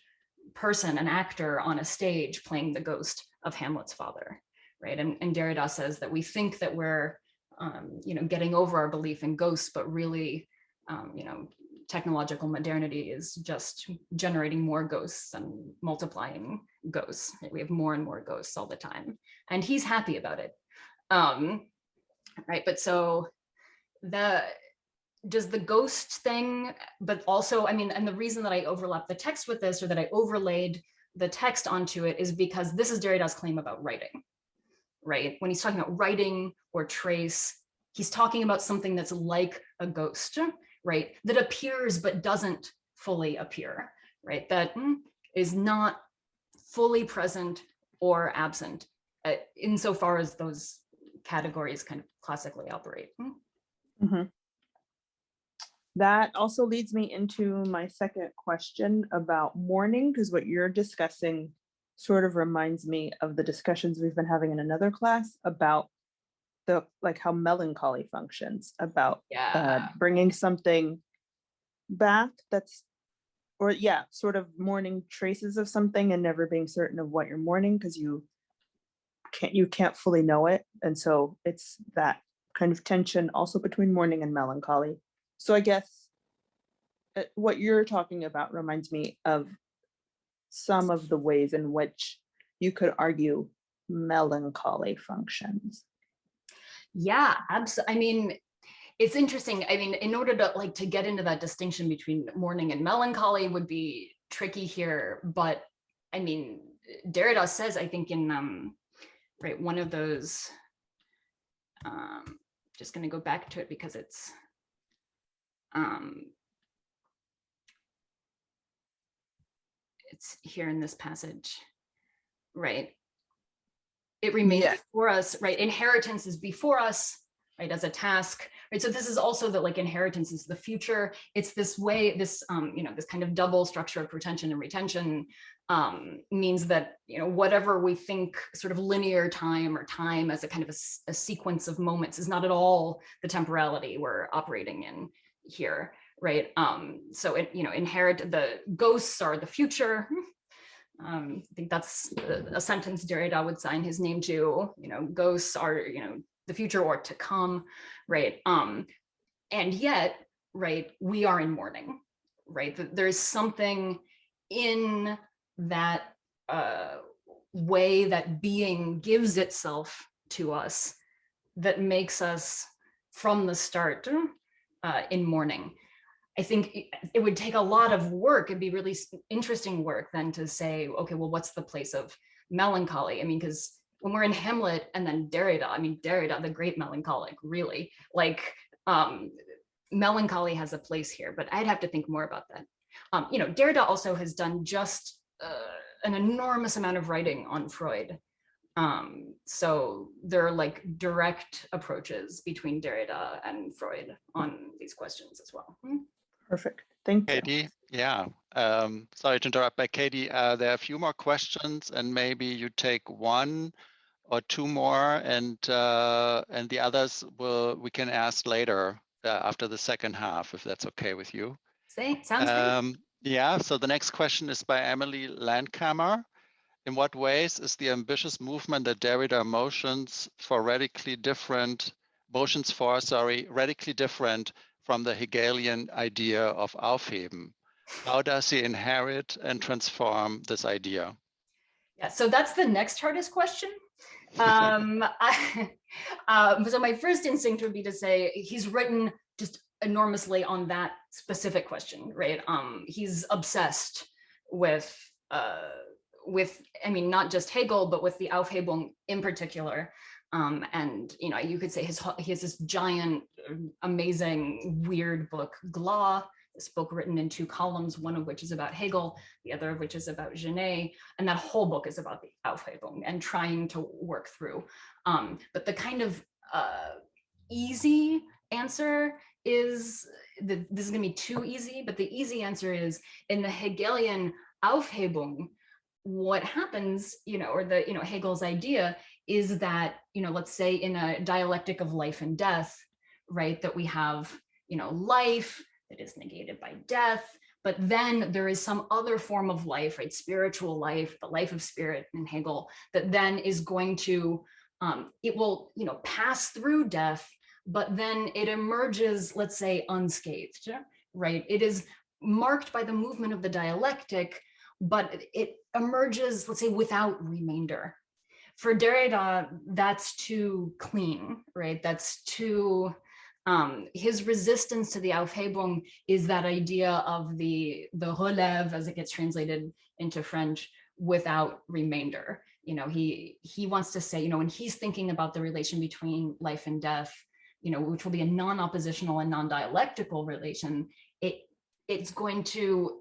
S3: person, an actor on a stage playing the ghost of Hamlet's father, right? And Derrida says that we think that we're, getting over our belief in ghosts, but really, technological modernity is just generating more ghosts and multiplying ghosts. Right? We have more and more ghosts all the time, and he's happy about it, right? But so does the ghost thing, but also, and the reason that I overlapped the text with this, or that I overlaid the text onto it, is because this is Derrida's claim about writing, right? When he's talking about writing or trace, he's talking about something that's like a ghost, right? That appears but doesn't fully appear, right? That is not fully present or absent, insofar as those categories kind of classically operate.
S4: Mm-hmm. That also leads me into my second question about mourning, because what you're discussing sort of reminds me of the discussions we've been having in another class about how melancholy functions, about bringing something back sort of mourning traces of something and never being certain of what you're mourning, because you can't fully know it. And so it's that kind of tension also between mourning and melancholy. So I guess what you're talking about reminds me of some of the ways in which you could argue melancholy functions.
S3: Yeah, absolutely. It's interesting. In order to get into that distinction between mourning and melancholy would be tricky here. But Derrida says, I think in one of those, just going to go back to it because it's here in this passage, right? It remains before us, right? Inheritance is before us, right, as a task, right? So this is also that inheritance is the future. It's this way, this this kind of double structure of pretension and retention means that whatever we think sort of linear time or time as a kind of a sequence of moments is not at all the temporality we're operating in here, right? So inherit the ghosts are the future. I think that's a sentence Derrida would sign his name to. Ghosts are the future or to come, right? And yet, right, we are in mourning, right? There's something in that way that being gives itself to us that makes us from the start in mourning. I think it would take a lot of work. It'd be really interesting work then to say, okay, well, what's the place of melancholy? Because when we're in Hamlet and then Derrida, the great melancholic, really, melancholy has a place here, but I'd have to think more about that. Derrida also has done just an enormous amount of writing on Freud. So there are direct approaches between Derrida and Freud on these questions as well.
S4: Perfect. Thank you.
S2: Katie, yeah. Sorry to interrupt, but Katie, there are a few more questions, and maybe you take one or two more, and the others we can ask later after the second half, if that's okay with you.
S3: Sounds great.
S2: Yeah. So the next question is by Emily Landkammer. In what ways is the ambitious movement that Derrida motions for radically different from the Hegelian idea of Aufheben? How does he inherit and transform this idea?
S3: Yeah, so that's the next hardest question. So my first instinct would be to say he's written just enormously on that specific question, right? He's obsessed with not just Hegel, but with the Aufhebung in particular. And you could say he has this giant, amazing, weird book, Glas, this book written in 2 columns, one of which is about Hegel, the other of which is about Genet, and that whole book is about the Aufhebung and trying to work through. But the kind of easy answer is that this is going to be too easy, but the easy answer is in the Hegelian Aufhebung, what happens, Hegel's idea is that, let's say in a dialectic of life and death, right, that we have, life that is negated by death, but then there is some other form of life, right? Spiritual life, the life of spirit in Hegel, that then is going to, it will, pass through death, but then it emerges, let's say, unscathed, right? It is marked by the movement of the dialectic, but it emerges, let's say, without remainder. For Derrida, that's too clean, right? That's too, his resistance to the Aufhebung is that idea of the relève, as it gets translated into French, without remainder. He wants to say, when he's thinking about the relation between life and death, which will be a non-oppositional and non-dialectical relation, it's going to,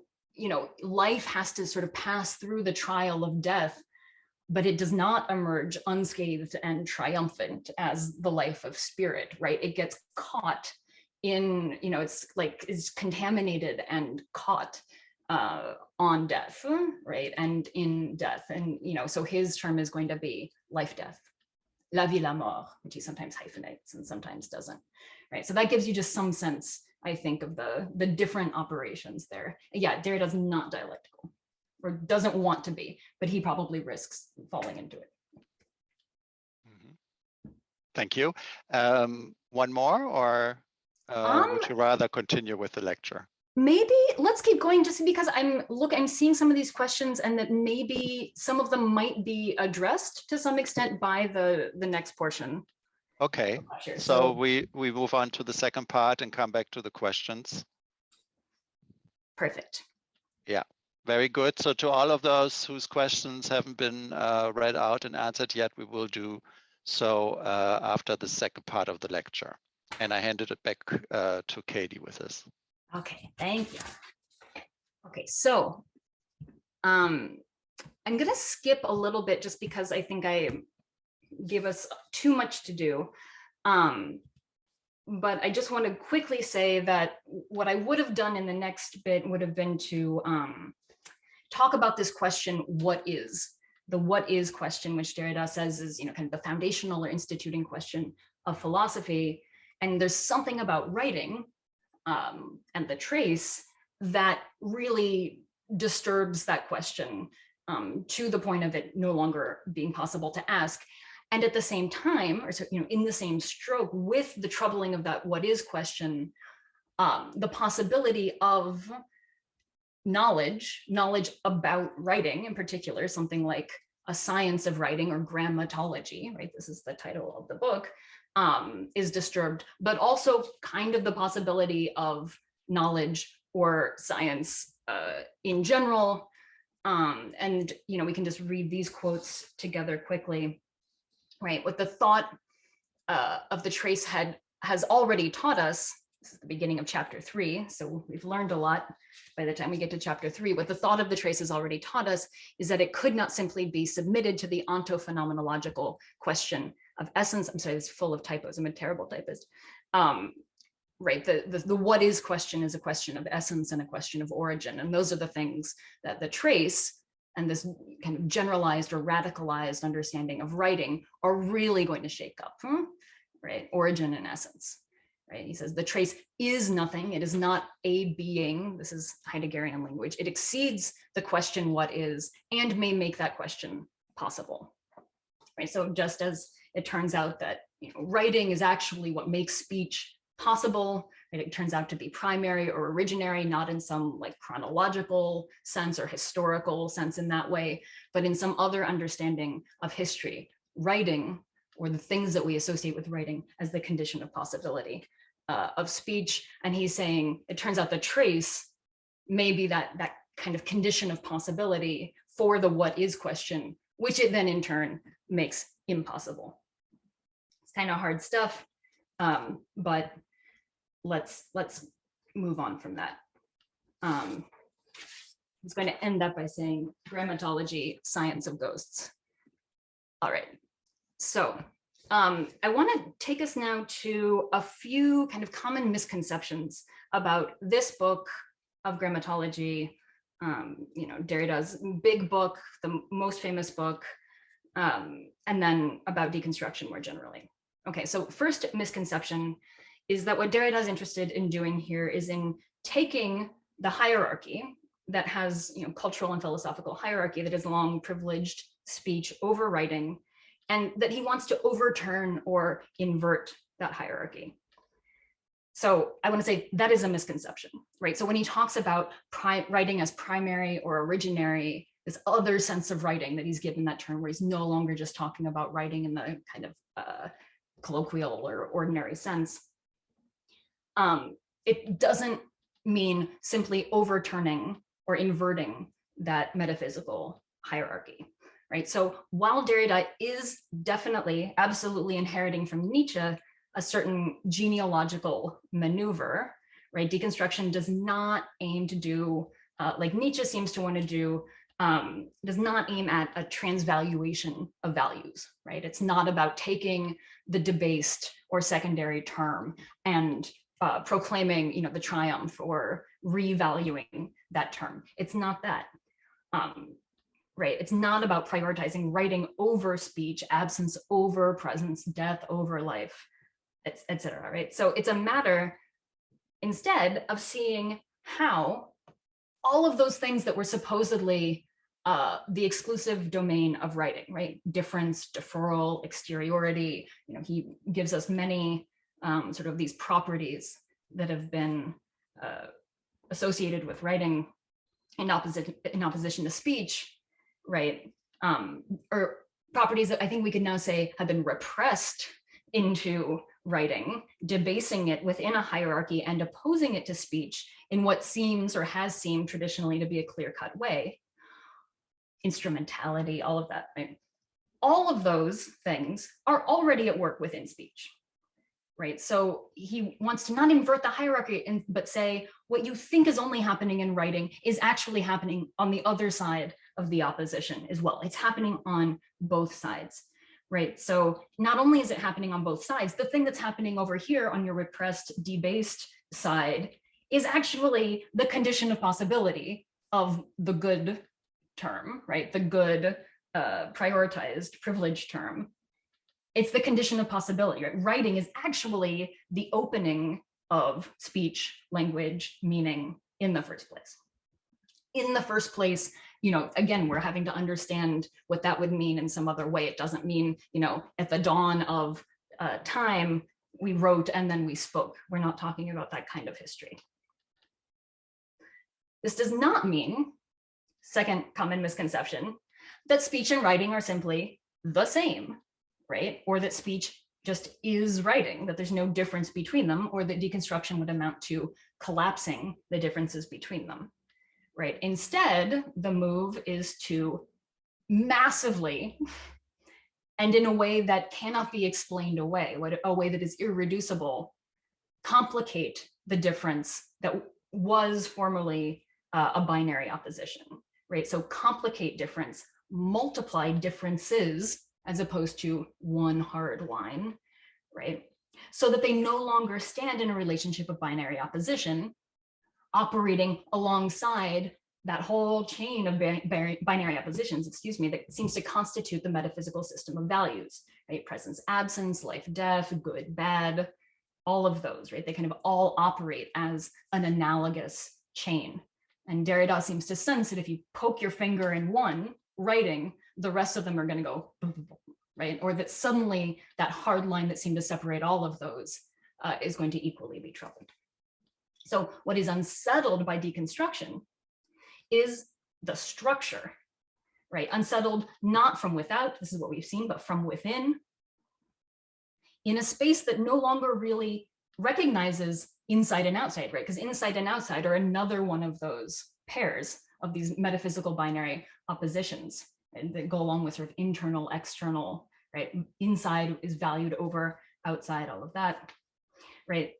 S3: life has to sort of pass through the trial of death, but it does not emerge unscathed and triumphant as the life of spirit, right? It gets caught in, it's contaminated and caught on death, right? And in death. And, so his term is going to be life, death, la vie, la mort, which he sometimes hyphenates and sometimes doesn't, right? So that gives you just some sense, I think, of the different operations there. Yeah, Derrida's not dialectical, or doesn't want to be, but he probably risks falling into it.
S2: Thank you. One more, or would you rather continue with the lecture?
S3: Maybe let's keep going, just because I'm seeing some of these questions, and that maybe some of them might be addressed to some extent by the next portion.
S2: Okay,
S3: Sure.
S2: so we move on to the second part and come back to the questions.
S3: Perfect.
S2: Yeah, very good. So to all of those whose questions haven't been read out and answered yet, we will do so after the second part of the lecture. And I handed it back to Katie with this.
S3: Okay, thank you. Okay, so I'm going to skip a little bit just because I think I gave us too much to do. But I just want to quickly say that what I would have done in the next bit would have been to talk about this question, what is? The what is question, which Derrida says is, kind of the foundational or instituting question of philosophy. And there's something about writing and the trace that really disturbs that question to the point of it no longer being possible to ask. And at the same time, or so, in the same stroke, with the troubling of that what is question, the possibility of knowledge about writing in particular, something like a science of writing or grammatology, right? This is the title of the book, is disturbed, but also kind of the possibility of knowledge or science in general. And, we can just read these quotes together quickly, right? What the thought of the trace has already taught us. This is the beginning of chapter 3, so we've learned a lot by the time we get to chapter 3. What the thought of the trace has already taught us is that it could not simply be submitted to the ontophenomenological question of essence. I'm sorry, it's full of typos. I'm a terrible typist. Right, the what is question is a question of essence and a question of origin. And those are the things that the trace and this kind of generalized or radicalized understanding of writing are really going to shake up, right? Origin and essence. Right? He says the trace is nothing. It is not a being. This is Heideggerian language. It exceeds the question what is and may make that question possible. Right? So just as it turns out that writing is actually what makes speech possible, right? It turns out to be primary or originary, not in some like chronological sense or historical sense in that way, but in some other understanding of history, writing, or the things that we associate with writing as the condition of possibility of speech. And he's saying, it turns out the trace may be that kind of condition of possibility for the what is question, which it then in turn makes impossible. It's kind of hard stuff, but let's move on from that. I was going to end up by saying grammatology, science of ghosts. All right, so I want to take us now to a few kind of common misconceptions about this book of grammatology, Derrida's big book, the most famous book, and then about deconstruction more generally. Okay, so first misconception is that what Derrida is interested in doing here is in taking the hierarchy that has, cultural and philosophical hierarchy that has long privileged speech over writing, and that he wants to overturn or invert that hierarchy. So I want to say that is a misconception, right? So when he talks about writing as primary or originary, this other sense of writing that he's given that term, where he's no longer just talking about writing in the kind of colloquial or ordinary sense, it doesn't mean simply overturning or inverting that metaphysical hierarchy, right? So while Derrida is definitely, absolutely inheriting from Nietzsche a certain genealogical maneuver, right? Deconstruction does not aim to do, like Nietzsche seems to want to do, does not aim at a transvaluation of values, right? It's not about taking the debased or secondary term and proclaiming, the triumph or revaluing that term. It's not that, right? It's not about prioritizing writing over speech, absence over presence, death over life, etc. Right? So it's a matter instead of seeing how all of those things that were supposedly the exclusive domain of writing, right? Difference, deferral, exteriority. He gives us many sort of these properties that have been associated with writing in opposition to speech, right? Or properties that I think we could now say have been repressed into writing, debasing it within a hierarchy and opposing it to speech in what seems or has seemed traditionally to be a clear-cut way. Instrumentality, all of that, right? All of those things are already at work within speech, right? So he wants to not invert the hierarchy, but say what you think is only happening in writing is actually happening on the other side of the opposition as well. It's happening on both sides, right? So not only is it happening on both sides, the thing that's happening over here on your repressed, debased side is actually the condition of possibility of the good term, right? The good, prioritized, privileged term. It's the condition of possibility, right? Writing is actually the opening of speech, language, meaning in the first place. In the first place, again, we're having to understand what that would mean in some other way. It doesn't mean, at the dawn of time, we wrote and then we spoke. We're not talking about that kind of history. This does not mean, second common misconception, that speech and writing are simply the same, right? Or that speech just is writing, that there's no difference between them, or that deconstruction would amount to collapsing the differences between them, right? Instead, the move is to massively, and in a way that cannot be explained away, a way that is irreducible, complicate the difference that was formerly a binary opposition, right? So complicate difference, multiply differences as opposed to one hard line, right? So that they no longer stand in a relationship of binary opposition, operating alongside that whole chain of binary oppositions, that seems to constitute the metaphysical system of values, right? Presence, absence, life, death, good, bad, all of those, right? They kind of all operate as an analogous chain. And Derrida seems to sense that if you poke your finger in one, writing, the rest of them are going to go, right? Or that suddenly that hard line that seemed to separate all of those is going to equally be troubled. So what is unsettled by deconstruction is the structure, right? Unsettled not from without, this is what we've seen, but from within, in a space that no longer really recognizes inside and outside, right? Because inside and outside are another one of those pairs of these metaphysical binary oppositions, and that go along with sort of internal, external, right? Inside is valued over outside, all of that, right?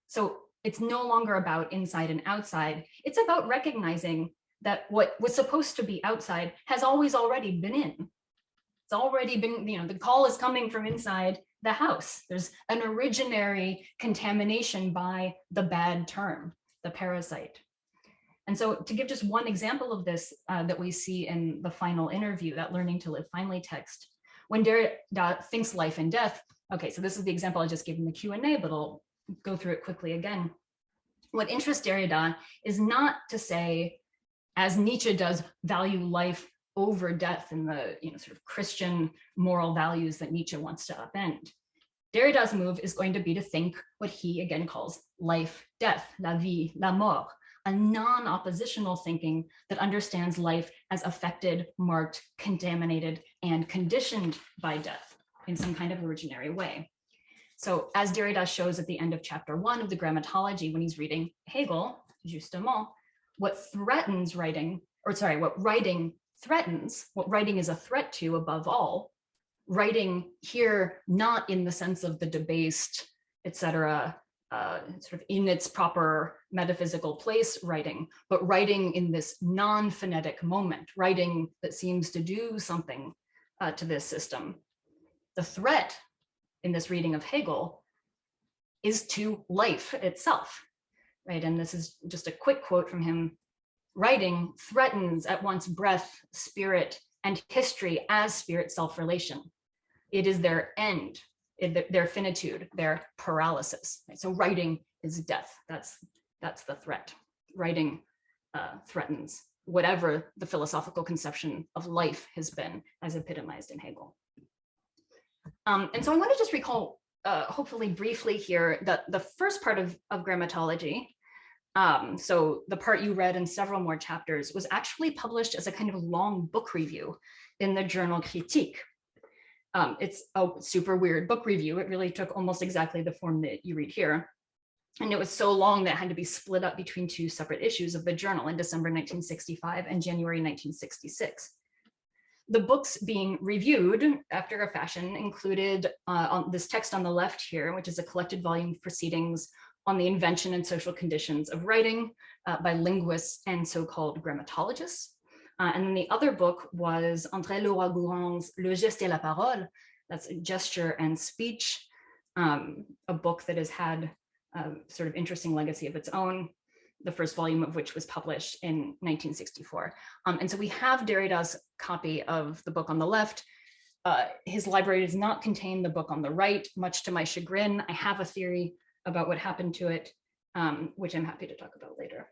S3: So it's no longer about inside and outside. It's about recognizing that what was supposed to be outside has always already been in. It's already been, the call is coming from inside the house. There's an originary contamination by the bad term, the parasite. And so to give just one example of this that we see in the final interview, that Learning to Live Finally text, when Derrida thinks life and death, okay, so this is the example I just gave in the Q&A, but I'll go through it quickly again. what interests Derrida is not to say, as Nietzsche does, value life over death in the sort of Christian moral values that Nietzsche wants to upend. Derrida's move is going to be to think what he again calls life, death, la vie, la mort, a non-oppositional thinking that understands life as affected, marked, contaminated, and conditioned by death in some kind of originary way. So as Derrida shows at the end of chapter 1 of the Grammatology, when he's reading Hegel, justement, what writing threatens, what writing is a threat to above all, writing here not in the sense of the debased, etc., sort of in its proper metaphysical place writing, but writing in this non-phonetic moment, writing that seems to do something to this system. The threat in this reading of Hegel is to life itself, right? And this is just a quick quote from him. Writing threatens at once breath, spirit, and history as spirit self-relation. It is their end, their finitude, their paralysis. Right? So writing is death. That's the threat. Writing threatens whatever the philosophical conception of life has been, as epitomized in Hegel. And so I want to just recall, hopefully briefly here, that the first part of Grammatology, so the part you read in several more chapters, was actually published as a kind of long book review in the journal Critique. It's a super weird book review. It really took almost exactly the form that you read here. And it was so long that it had to be split up between two separate issues of the journal in December 1965 and January 1966. The books being reviewed after a fashion included on this text on the left here, which is a collected volume of proceedings on the invention and social conditions of writing by linguists and so-called grammatologists. And then the other book was André Leroi-Gourhan's Le Geste et la Parole, that's gesture and speech, a book that has had a sort of interesting legacy of its own, the first volume of which was published in 1964. And so we have Derrida's copy of the book on the left. His library does not contain the book on the right, much to my chagrin. I have a theory about what happened to it, which I'm happy to talk about later.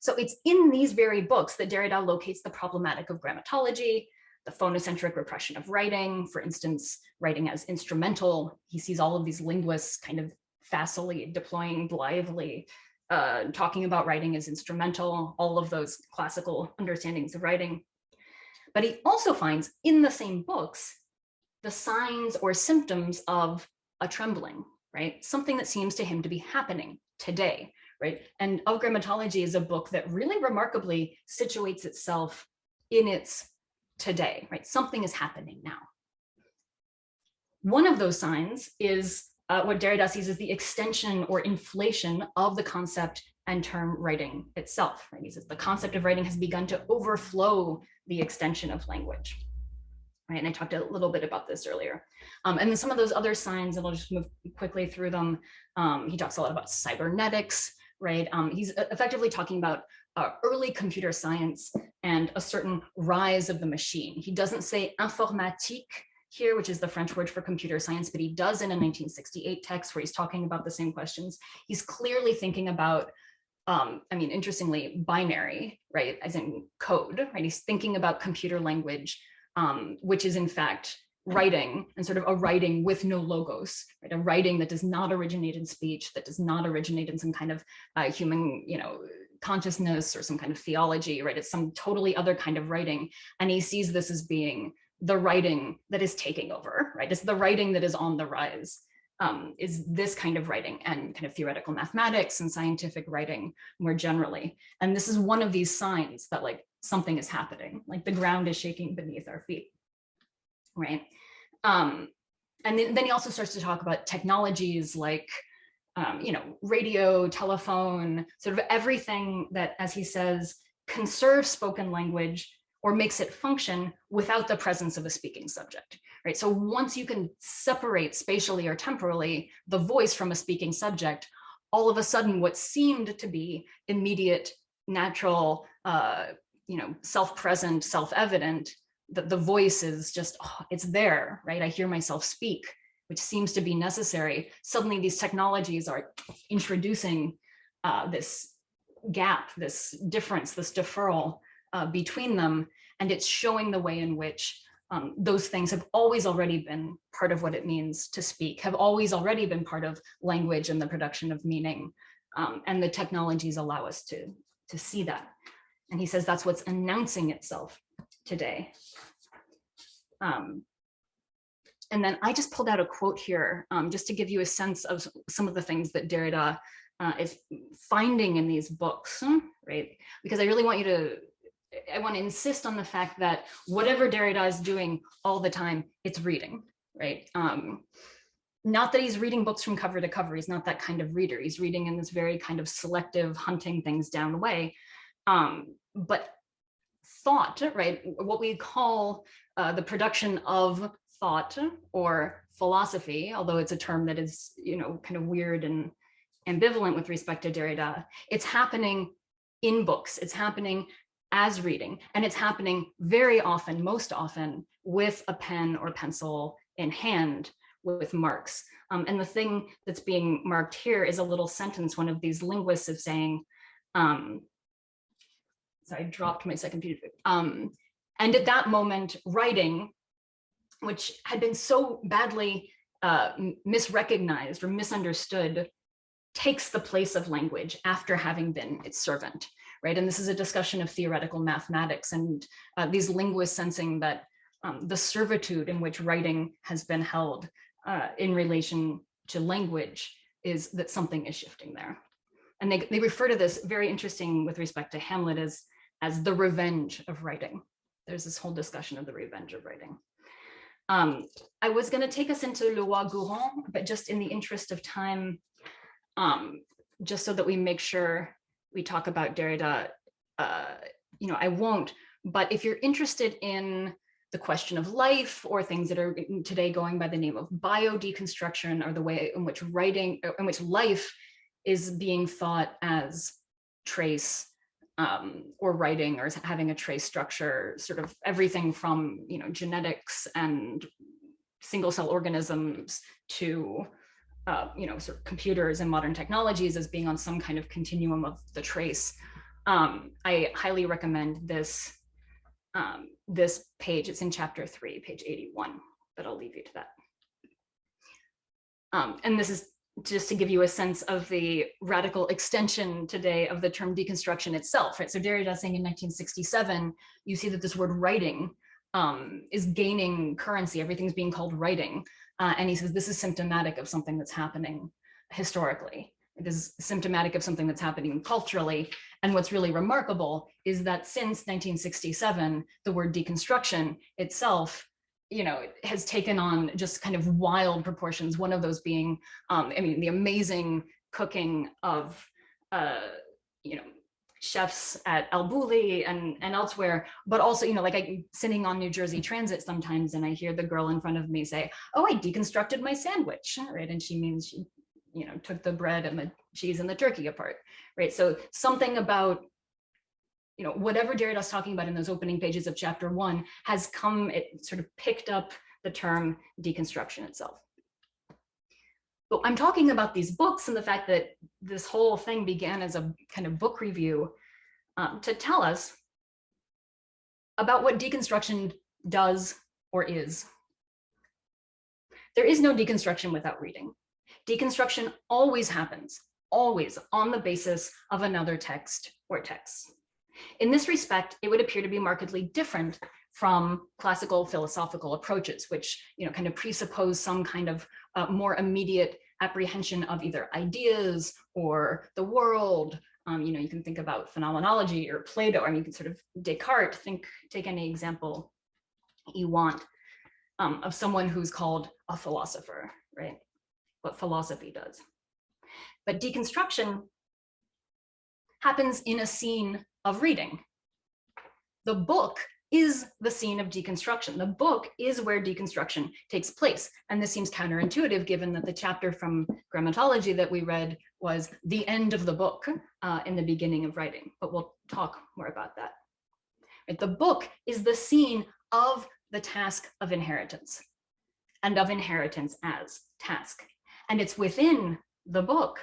S3: So it's in these very books that Derrida locates the problematic of grammatology, the phonocentric repression of writing, for instance, writing as instrumental. He sees all of these linguists kind of facilely deploying blithely, talking about writing as instrumental, all of those classical understandings of writing. But he also finds in the same books the signs or symptoms of a trembling, right? Something that seems to him to be happening today, right? And Of Grammatology is a book that really remarkably situates itself in its today, right? Something is happening now. One of those signs is what Derrida sees as the extension or inflation of the concept and term writing itself, right? He says the concept of writing has begun to overflow the extension of language, right? And I talked a little bit about this earlier. And then some of those other signs, and I'll just move quickly through them. He talks a lot about cybernetics, right? He's effectively talking about early computer science and a certain rise of the machine. He doesn't say informatique here, which is the French word for computer science, but he does in a 1968 text where he's talking about the same questions. He's clearly thinking about, interestingly, binary, right, as in code, right? He's thinking about computer language, which is in fact writing, and sort of a writing with no logos, right? A writing that does not originate in speech, that does not originate in some kind of human, consciousness or some kind of theology, right? It's some totally other kind of writing. And he sees this as being the writing that is taking over, right? It's the writing that is on the rise, is this kind of writing and kind of theoretical mathematics and scientific writing more generally. And this is one of these signs that like something is happening, like the ground is shaking beneath our feet, right? And then he also starts to talk about technologies like, radio, telephone, sort of everything that, as he says, conserves spoken language or makes it function without the presence of a speaking subject, right? So once you can separate spatially or temporally the voice from a speaking subject, all of a sudden what seemed to be immediate, natural, self-present, self-evident, that the voice is just, it's there, right? I hear myself speak, which seems to be necessary. Suddenly these technologies are introducing this gap, this difference, this deferral between them. And it's showing the way in which those things have always already been part of what it means to speak, have always already been part of language and the production of meaning. And the technologies allow us to see that. And he says that's what's announcing itself today. And then I just pulled out a quote here just to give you a sense of some of the things that Derrida is finding in these books, right? Because I really want you to, I want to insist on the fact that whatever Derrida is doing all the time, it's reading, right? Not that he's reading books from cover to cover. He's not that kind of reader. He's reading in this very kind of selective, hunting things down way. But thought, right? What we call the production of thought or philosophy, although it's a term that is, you know, kind of weird and ambivalent with respect to Derrida, it's happening in books. It's happening as reading, and it's happening very often, most often, with a pen or pencil in hand, with marks. And the thing that's being marked here is a little sentence one of these linguists is saying, sorry, I dropped my second piece. And at that moment, writing, which had been so badly misrecognized or misunderstood, takes the place of language after having been its servant, right? And this is a discussion of theoretical mathematics and these linguists sensing that the servitude in which writing has been held in relation to language is that something is shifting there. And they refer to this, very interesting with respect to Hamlet, as the revenge of writing. There's this whole discussion of the revenge of writing. I was going to take us into Le Roi-Gourand, but just in the interest of time, just so that we make sure we talk about Derrida, you know, I won't, but if you're interested in the question of life or things that are today going by the name of bio-deconstruction, or the way in which writing, in which life is being thought as trace or writing, or having a trace structure, sort of everything from, you know, genetics and single cell organisms to you know, sort of computers and modern technologies as being on some kind of continuum of the trace. I highly recommend this this page. It's in chapter 3, page 81, but I'll leave you to that. And this is just to give you a sense of the radical extension today of the term deconstruction itself, right? So Derrida saying in 1967, you see that this word writing is gaining currency. Everything's being called writing. And he says this is symptomatic of something that's happening historically. This is symptomatic of something that's happening culturally. And what's really remarkable is that since 1967, the word deconstruction itself, you know, has taken on just kind of wild proportions. One of those being, I mean, the amazing cooking of, you know, chefs at Al Bulli and elsewhere, but also, you know, like I'm sitting on New Jersey Transit sometimes and I hear the girl in front of me say, oh, I deconstructed my sandwich, right? And she means she, you know, took the bread and the cheese and the turkey apart, right? So something about, you know, whatever Derrida's talking about in those opening pages of chapter 1 has come, it sort of picked up the term deconstruction itself. But I'm talking about these books and the fact that this whole thing began as a kind of book review to tell us about what deconstruction does or is. There is no deconstruction without reading. Deconstruction always happens, always on the basis of another text or texts. In this respect, it would appear to be markedly different from classical philosophical approaches, which, you know, kind of presuppose some kind of more immediate apprehension of either ideas or the world. You know, you can think about phenomenology or Plato. I mean, you can sort of Descartes, take any example you want of someone who's called a philosopher, right? What philosophy does. But deconstruction happens in a scene of reading. The book is the scene of deconstruction. The book is where deconstruction takes place. And this seems counterintuitive given that the chapter from grammatology that we read was the end of the book in the beginning of writing, but we'll talk more about that. Right? The book is the scene of the task of inheritance and of inheritance as task. And it's within the book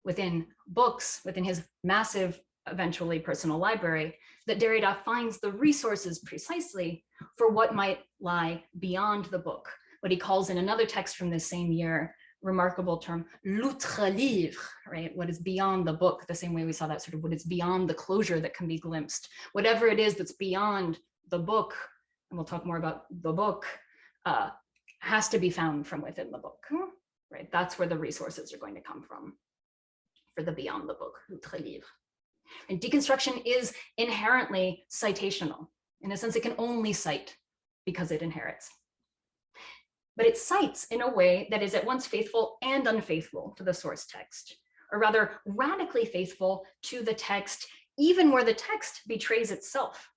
S3: within books, within his massive, eventually personal library, that Derrida finds the resources precisely for what might lie beyond the book, what he calls in another text from this same year, remarkable term, l'outre-livre, right? What is beyond the book, the same way we saw that sort of what is beyond the closure that can be glimpsed. Whatever it is that's beyond the book, and we'll talk more about the book, has to be found from within the book, right? That's where the resources are going to come from for the beyond the book, l'outre-livre. And deconstruction is inherently citational. In a sense, it can only cite because it inherits. But it cites in a way that is at once faithful and unfaithful to the source text, or rather radically faithful to the text, even where the text betrays itself,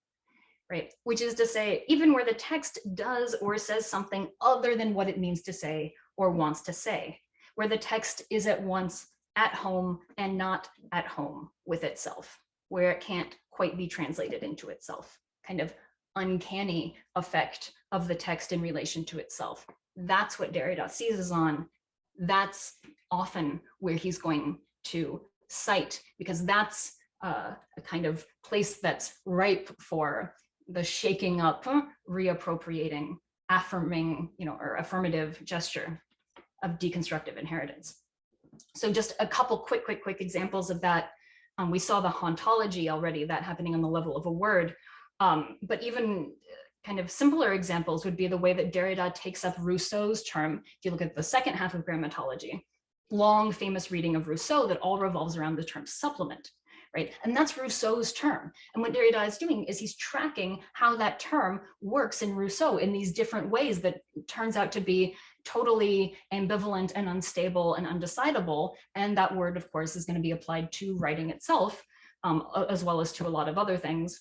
S3: right? Which is to say, even where the text does or says something other than what it means to say or wants to say, where the text is at once at home and not at home with itself, where it can't quite be translated into itself, kind of uncanny effect of the text in relation to itself. That's what Derrida seizes on. That's often where he's going to cite, because that's a kind of place that's ripe for the shaking up, reappropriating, affirming, or affirmative gesture of deconstructive inheritance. So just a couple quick examples of that. We saw the hauntology already, that happening on the level of a word, but even kind of simpler examples would be the way that Derrida takes up Rousseau's term. If you look at the second half of grammatology, long famous reading of Rousseau that all revolves around the term supplement, right? And that's Rousseau's term. And what Derrida is doing is he's tracking how that term works in Rousseau in these different ways that turns out to be totally ambivalent and unstable and undecidable. And that word, of course, is going to be applied to writing itself, as well as to a lot of other things.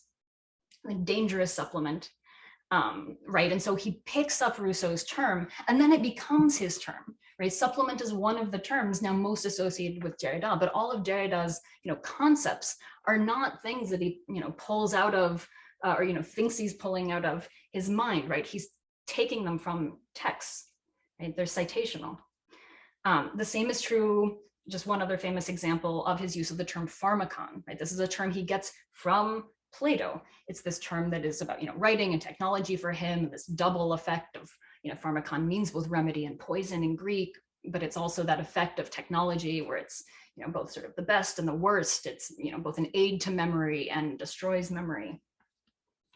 S3: A dangerous supplement. Right, and so he picks up Rousseau's term, and then it becomes his term, right? Supplement is one of the terms now most associated with Derrida, but all of Derrida's, concepts are not things that he, pulls out of, or thinks he's pulling out of his mind, right? He's taking them from texts, right? They're citational. The same is true. Just one other famous example of his use of the term Pharmakon, right? This is a term he gets from Plato. It's this term that is about, writing and technology for him, this double effect of, Pharmakon means both remedy and poison in Greek, but it's also that effect of technology where it's, both sort of the best and the worst. It's, both an aid to memory and destroys memory.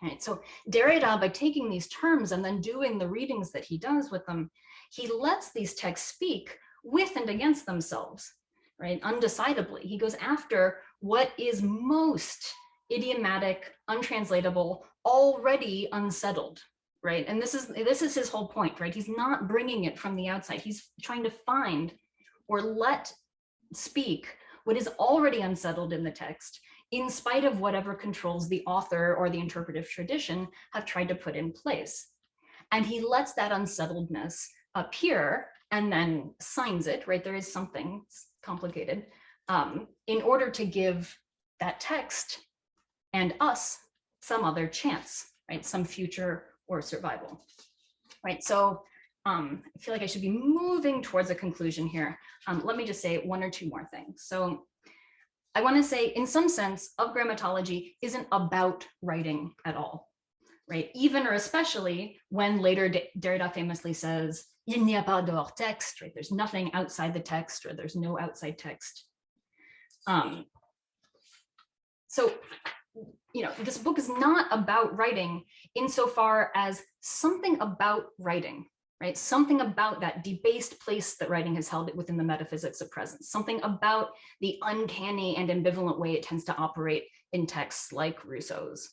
S3: Right. So Derrida, by taking these terms and then doing the readings that he does with them, he lets these texts speak with and against themselves, right? Undecidedly. He goes after what is most idiomatic, untranslatable, already unsettled, right? And this is his whole point, right? He's not bringing it from the outside. He's trying to find or let speak what is already unsettled in the text, in spite of whatever controls the author or the interpretive tradition have tried to put in place. And he lets that unsettledness appear and then signs it, right? There is something complicated, in order to give that text and us some other chance, right? Some future or survival, right? So I feel like I should be moving towards a conclusion here. Let me just say one or two more things. So I want to say, in some sense, of grammatology isn't about writing at all, right? Even or especially when later Derrida famously says, il n'y a pas de hors texte, right? There's nothing outside the text, or there's no outside text. So, this book is not about writing insofar as something about writing, right? Something about that debased place that writing has held within the metaphysics of presence, something about the uncanny and ambivalent way it tends to operate in texts like Rousseau's,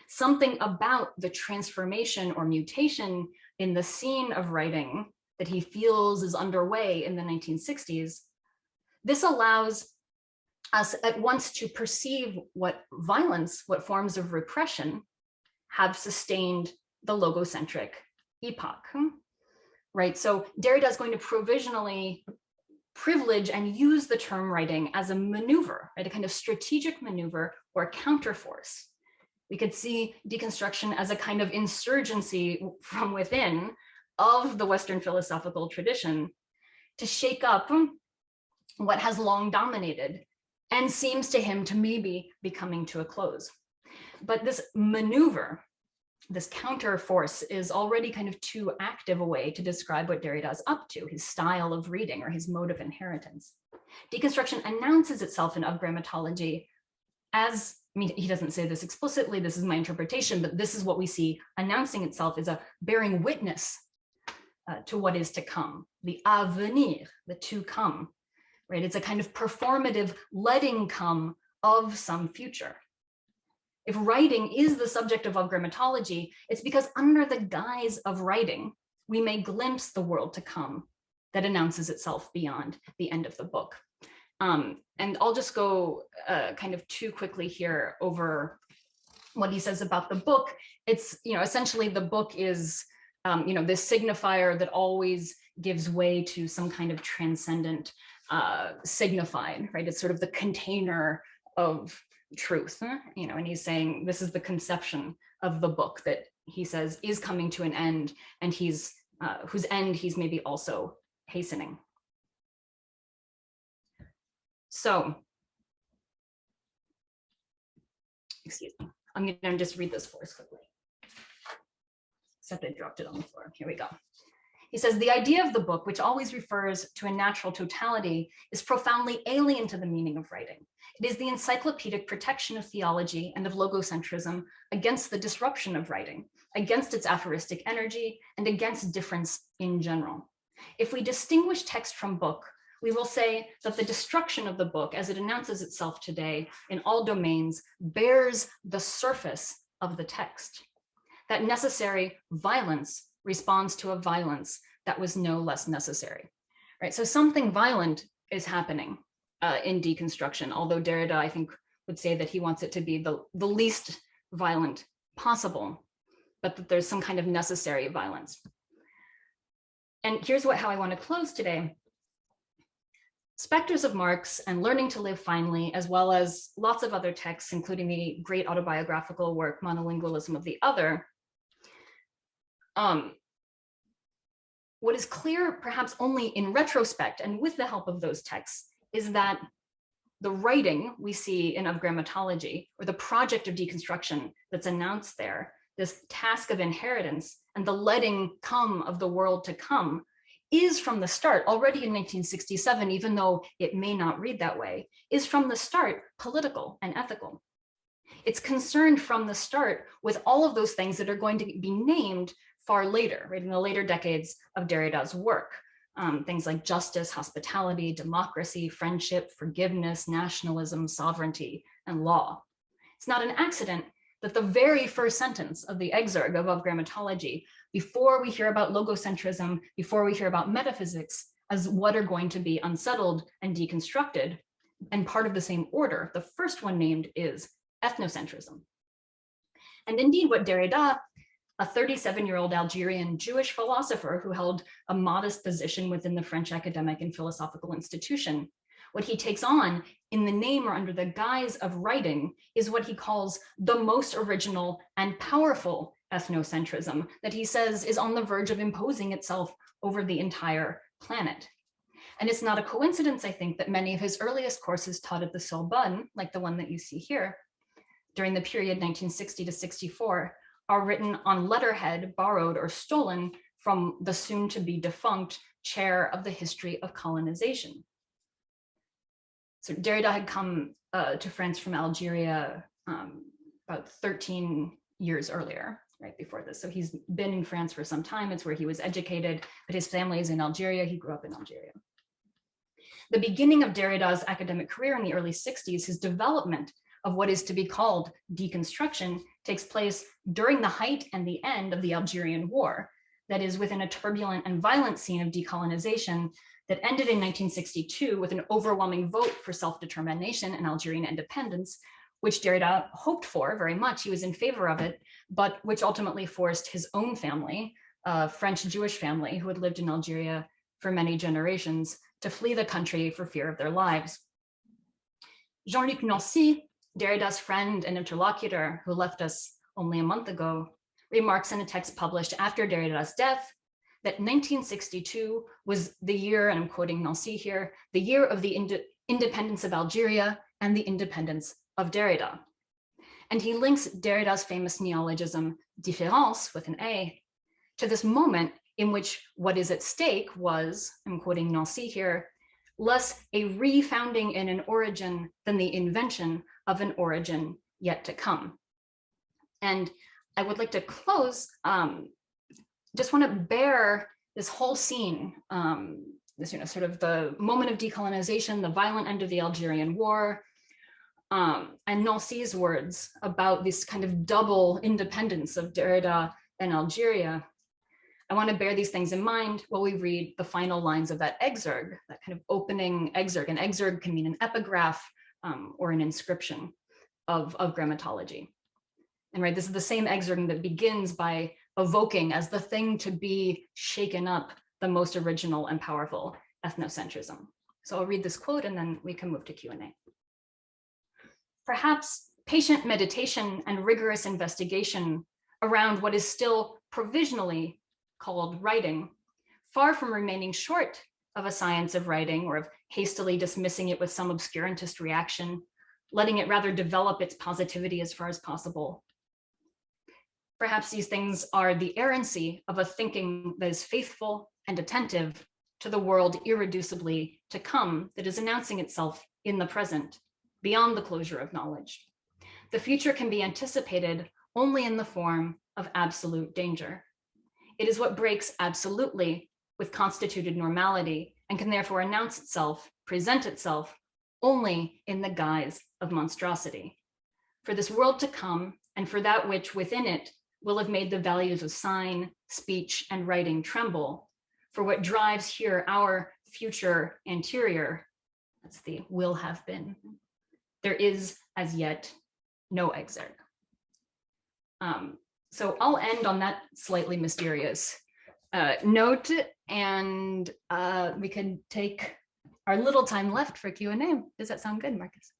S3: something about the transformation or mutation in the scene of writing that he feels is underway in the 1960s. This allows us at once to perceive what violence, what forms of repression have sustained the logocentric epoch, right? So Derrida is going to provisionally privilege and use the term writing as a maneuver, right? A kind of strategic maneuver or counterforce. We could see deconstruction as a kind of insurgency from within of the Western philosophical tradition to shake up what has long dominated and seems to him to maybe be coming to a close. But this maneuver, this counter force, is already kind of too active a way to describe what Derrida is up to, his style of reading or his mode of inheritance. Deconstruction announces itself in Of Grammatology as, I mean, he doesn't say this explicitly, this is my interpretation, but this is what we see announcing itself as a bearing witness to what is to come, the avenir, the to come, right? It's a kind of performative letting come of some future. If writing is the subject of grammatology, it's because under the guise of writing, we may glimpse the world to come that announces itself beyond the end of the book. And I'll just go kind of too quickly here over what he says about the book. It's, essentially the book is, this signifier that always gives way to some kind of transcendent signified, right? It's sort of the container of truth, and he's saying this is the conception of the book that he says is coming to an end, and he's whose end he's maybe also hastening. So, excuse me, I'm gonna just read this for us quickly. Except I dropped it on the floor. Here we go. He says, the idea of the book, which always refers to a natural totality, is profoundly alien to the meaning of writing. It is the encyclopedic protection of theology and of logocentrism against the disruption of writing, against its aphoristic energy, and against difference in general. If we distinguish text from book, we will say that the destruction of the book, as it announces itself today in all domains, bears the surface of the text. That necessary violence responds to a violence that was no less necessary, right? So something violent is happening in deconstruction, although Derrida, I think, would say that he wants it to be the least violent possible, but that there's some kind of necessary violence. And here's how I want to close today. Spectres of Marx and Learning to Live Finely, as well as lots of other texts, including the great autobiographical work, Monolingualism of the Other, what is clear, perhaps only in retrospect and with the help of those texts, is that the writing we see in Of Grammatology, or the project of deconstruction that's announced there, this task of inheritance and the letting come of the world to come, is from the start, already in 1967, even though it may not read that way, is from the start political and ethical. It's concerned from the start with all of those things that are going to be named far later, right, in the later decades of Derrida's work. Things like justice, hospitality, democracy, friendship, forgiveness, nationalism, sovereignty, and law. It's not an accident that the very first sentence of the exurg of Grammatology, before we hear about logocentrism, before we hear about metaphysics as what are going to be unsettled and deconstructed, and part of the same order, the first one named is ethnocentrism. And indeed, what Derrida, a 37-year-old Algerian Jewish philosopher who held a modest position within the French academic and philosophical institution, what he takes on in the name or under the guise of writing is what he calls the most original and powerful ethnocentrism that he says is on the verge of imposing itself over the entire planet. And it's not a coincidence, I think, that many of his earliest courses taught at the Sorbonne, like the one that you see here, during the period 1960 to 64, are written on letterhead borrowed or stolen from the soon-to-be defunct chair of the history of colonization. So Derrida had come to France from Algeria about 13 years earlier, right before this. So he's been in France for some time. It's where he was educated, but his family is in Algeria. He grew up in Algeria. The beginning of Derrida's academic career in the early 60s, his development of what is to be called deconstruction takes place during the height and the end of the Algerian War, that is within a turbulent and violent scene of decolonization that ended in 1962 with an overwhelming vote for self-determination and Algerian independence, which Derrida hoped for very much. He was in favor of it, but which ultimately forced his own family, a French Jewish family who had lived in Algeria for many generations, to flee the country for fear of their lives. Jean-Luc Nancy, Derrida's friend and interlocutor who left us only a month ago, remarks in a text published after Derrida's death that 1962 was the year, and I'm quoting Nancy here, the year of the independence of Algeria and the independence of Derrida. And he links Derrida's famous neologism, différence, with an A, to this moment in which what is at stake was, I'm quoting Nancy here, less a refounding in an origin than the invention of an origin yet to come. And I would like to close, just want to bear this whole scene, this, sort of the moment of decolonization, the violent end of the Algerian War, and Nancy's words about this kind of double independence of Derrida and Algeria. I want to bear these things in mind while we read the final lines of that exurg, that kind of opening exurg. An exurg can mean an epigraph or an inscription of grammatology. And right, this is the same exurg that begins by evoking as the thing to be shaken up the most original and powerful ethnocentrism. So I'll read this quote and then we can move to Q&A. Perhaps patient meditation and rigorous investigation around what is still provisionally called writing, far from remaining short of a science of writing or of hastily dismissing it with some obscurantist reaction, letting it rather develop its positivity as far as possible. Perhaps these things are the errancy of a thinking that is faithful and attentive to the world irreducibly to come, that is announcing itself in the present, beyond the closure of knowledge. The future can be anticipated only in the form of absolute danger. It is what breaks absolutely with constituted normality and can therefore announce itself, present itself only in the guise of monstrosity. For this world to come and for that which within it will have made the values of sign, speech, and writing tremble, for what drives here our future anterior, that's the will have been, there is as yet no exurg. So I'll end on that slightly mysterious note, and we can take our little time left for Q&A. Does that sound good, Marcus?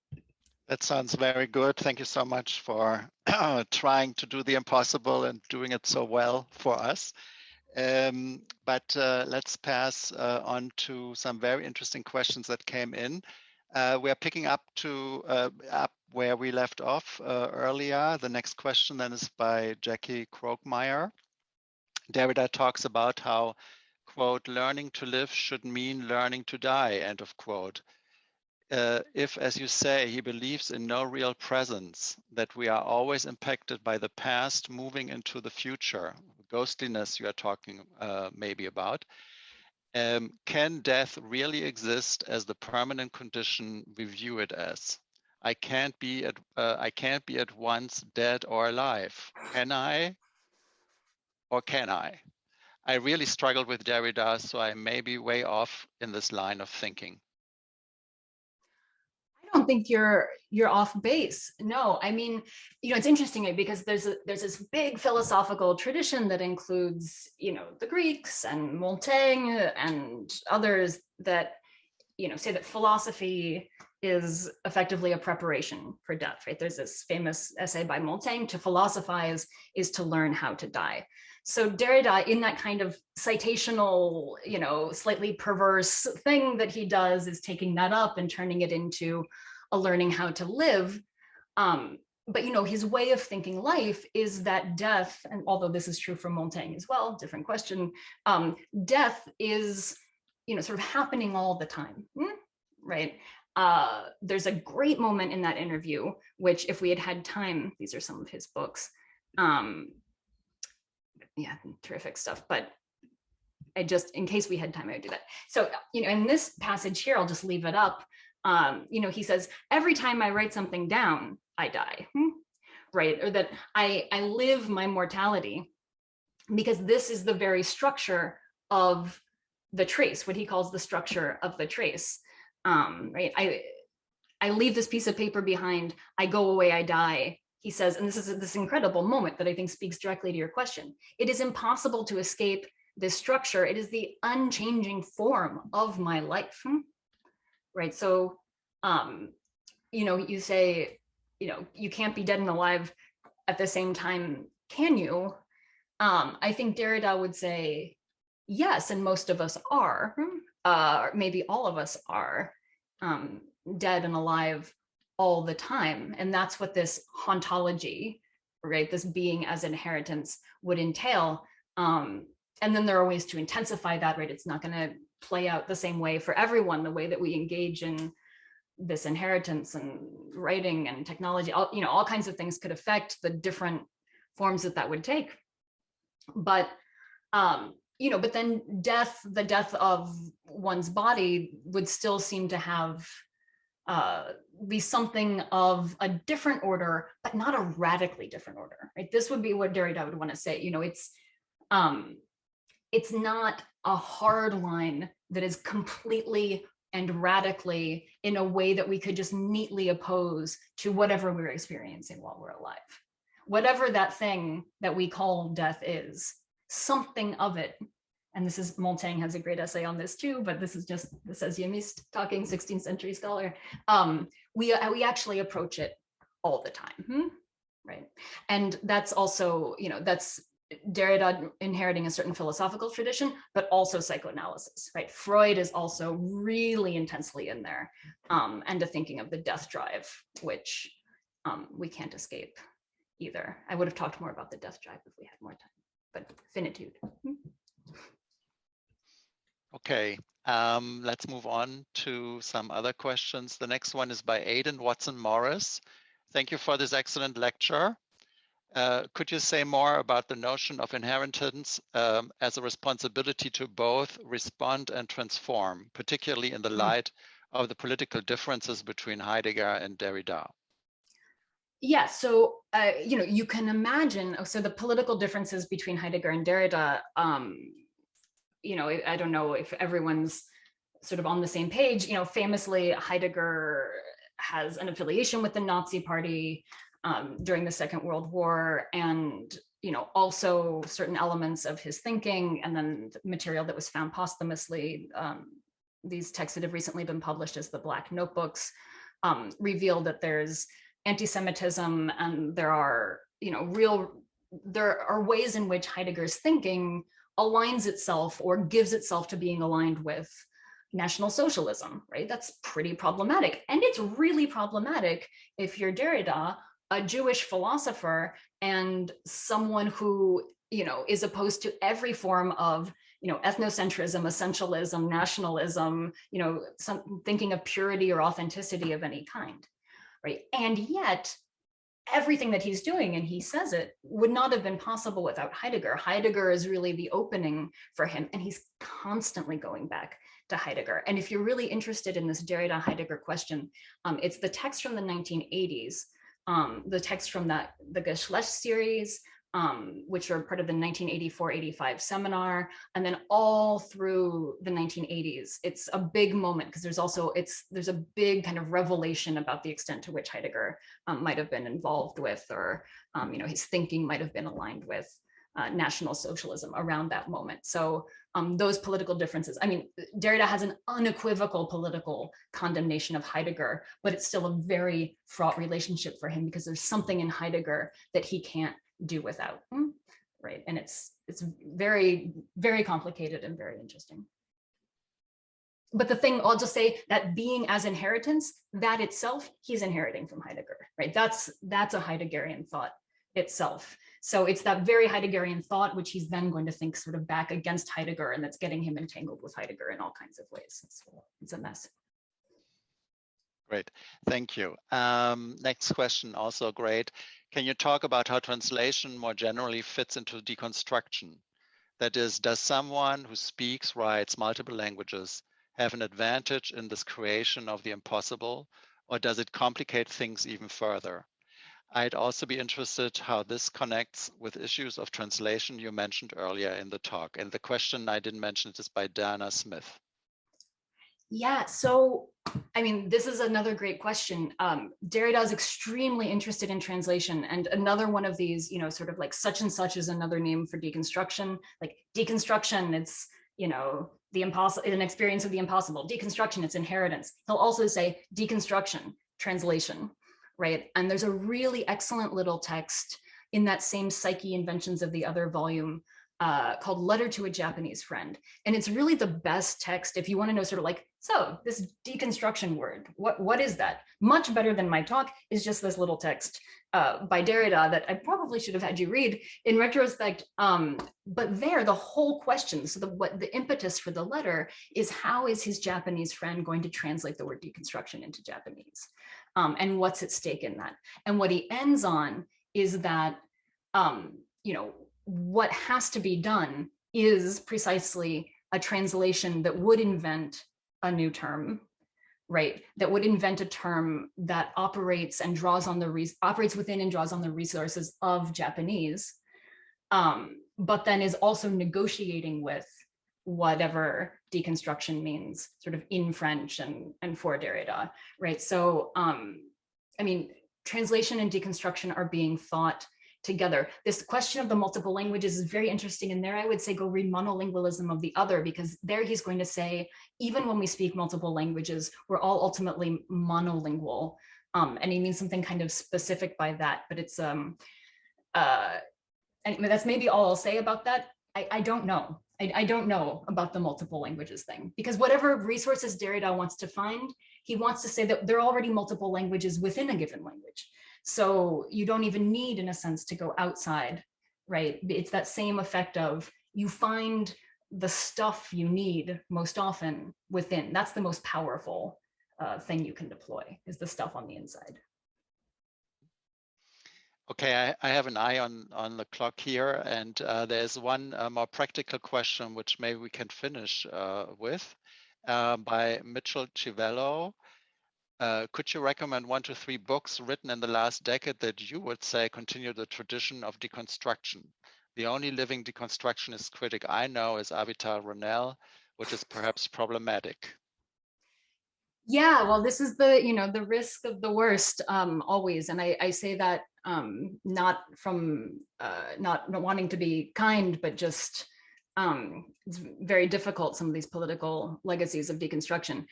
S2: That sounds very good. Thank you so much for trying to do the impossible and doing it so well for us. But let's pass on to some very interesting questions that came in. We are picking up where we left off earlier. The next question then is by Jackie Krogmeyer. Derrida talks about how, quote, learning to live should mean learning to die, end of quote. If, as you say, he believes in no real presence, that we are always impacted by the past moving into the future, ghostliness you are talking maybe about, can death really exist as the permanent condition we view it as? I can't be at once dead or alive. Can I? Or can I? I really struggled with Derrida, so I may be way off in this line of thinking.
S3: I don't think you're off base. No, I mean, it's interesting because there's this big philosophical tradition that includes, the Greeks and Montaigne and others that, say that philosophy is effectively a preparation for death, right? There's this famous essay by Montaigne, to philosophize is to learn how to die. So Derrida, in that kind of citational, slightly perverse thing that he does, is taking that up and turning it into a learning how to live. But his way of thinking life is that death, and although this is true for Montaigne as well, different question, death is, sort of happening all the time, right? There's a great moment in that interview, which if we had had time, these are some of his books. Yeah, terrific stuff. But in case we had time, I would do that. So, in this passage here, I'll just leave it up. He says, every time I write something down, I die, right? Or that I live my mortality, because this is the very structure of the trace, what he calls the structure of the trace, right? I leave this piece of paper behind, I go away, I die. He says, and this is this incredible moment that I think speaks directly to your question. It is impossible to escape this structure. It is the unchanging form of my life, right? So, you say, you can't be dead and alive at the same time, can you? I think Derrida would say, yes, and most of us are, maybe all of us are, dead and alive all the time. And that's what this hauntology, right, this being as inheritance would entail. And then there are ways to intensify that, right? It's not going to play out the same way for everyone. The way that we engage in this inheritance and writing and technology, all kinds of things could affect the different forms that would take. But but then the death of one's body would still seem to have be something of a different order, but not a radically different order, right? This would be what Derrida would want to say. It's not a hard line that is completely and radically in a way that we could just neatly oppose to whatever we're experiencing while we're alive. Whatever that thing that we call death is, something of it, and this is, Montaigne has a great essay on this too, but this is Yemist talking, 16th century scholar. We actually approach it all the time, right? And that's also, that's Derrida inheriting a certain philosophical tradition, but also psychoanalysis, right? Freud is also really intensely in there, and a thinking of the death drive, which we can't escape either. I would have talked more about the death drive if we had more time, but finitude.
S2: Okay, let's move on to some other questions. The next one is by Aidan Watson-Morris. Thank you for this excellent lecture. Could you say more about the notion of inheritance as a responsibility to both respond and transform, particularly in the light of the political differences between Heidegger and Derrida?
S3: Yeah, so you can imagine. So the political differences between Heidegger and Derrida. I don't know if everyone's sort of on the same page. Famously, Heidegger has an affiliation with the Nazi Party during the Second World War, and also certain elements of his thinking, and then the material that was found posthumously. These texts that have recently been published as the Black Notebooks reveal that there's anti-Semitism, and there are ways in which Heidegger's thinking aligns itself or gives itself to being aligned with National Socialism, right? That's pretty problematic. And it's really problematic if you're Derrida, a Jewish philosopher, and someone who, is opposed to every form of, ethnocentrism, essentialism, nationalism, thinking of purity or authenticity of any kind, right? And yet, everything that he's doing, and he says it, would not have been possible without Heidegger. Heidegger is really the opening for him, and he's constantly going back to Heidegger. And if you're really interested in this Derrida-Heidegger question, it's the text from the 1980s, the text from the Geschlecht series, which are part of the 1984-85 seminar, and then all through the 1980s. It's a big moment because there's a big kind of revelation about the extent to which Heidegger might have been involved with, or his thinking might have been aligned with National Socialism around that moment. So those political differences, Derrida has an unequivocal political condemnation of Heidegger, but it's still a very fraught relationship for him because there's something in Heidegger that he can't do without, right? And it's very, very complicated and very interesting. But the thing, I'll just say that being as inheritance, that itself, he's inheriting from Heidegger, right? That's a Heideggerian thought itself. So it's that very Heideggerian thought, which he's then going to think sort of back against Heidegger, and that's getting him entangled with Heidegger in all kinds of ways. It's a mess.
S2: Great, thank you. Next question, also great. Can you talk about how translation more generally fits into deconstruction? That is, does someone who speaks, writes multiple languages have an advantage in this creation of the impossible, or does it complicate things even further? I'd also be interested how this connects with issues of translation you mentioned earlier in the talk. And the question I didn't mention is by Dana Smith.
S3: Yeah, so, this is another great question. Derrida is extremely interested in translation, and another one of these, sort of like such and such is another name for deconstruction. Like deconstruction, it's, the impossible, an experience of the impossible. Deconstruction, it's inheritance. He'll also say deconstruction, translation, right? And there's a really excellent little text in that same Psyche Inventions of the Other volume called Letter to a Japanese Friend. And it's really the best text if you want to know sort of like, so this deconstruction word, what is that? Much better than my talk is just this little text by Derrida that I probably should have had you read in retrospect. But there, the whole question, so what the impetus for the letter is, how is his Japanese friend going to translate the word deconstruction into Japanese? And what's at stake in that? And what he ends on is that, you know, what has to be done is precisely a translation that would invent a new term, right? That would invent a term that operates and draws on operates within and draws on the resources of Japanese, but then is also negotiating with whatever deconstruction means, sort of in French and for Derrida, right? So, I mean, translation and deconstruction are being thought together. This question of the multiple languages is very interesting. And there I would say go read Monolingualism of the Other, because there he's going to say, even when we speak multiple languages, we're all ultimately monolingual. And he means something kind of specific by that, but it's, and that's maybe all I'll say about that. I don't know. I don't know about the multiple languages thing, because whatever resources Derrida wants to find, he wants to say that there are already multiple languages within a given language. So you don't even need, in a sense, to go outside, right? It's that same effect of you find the stuff you need most often within. That's the most powerful thing you can deploy, is the stuff on the inside.
S2: Okay, I have an eye on the clock here, and there's one more practical question which maybe we can finish with by Mitchell Chivello. Could you recommend 1 to 3 books written in the last decade that you would say continue the tradition of deconstruction? The only living deconstructionist critic I know is Avital Ronell, which is perhaps problematic.
S3: Yeah, well, this is the, you know, the risk of the worst always. And I say that not from not wanting to be kind, but just it's very difficult, some of these political legacies of deconstruction.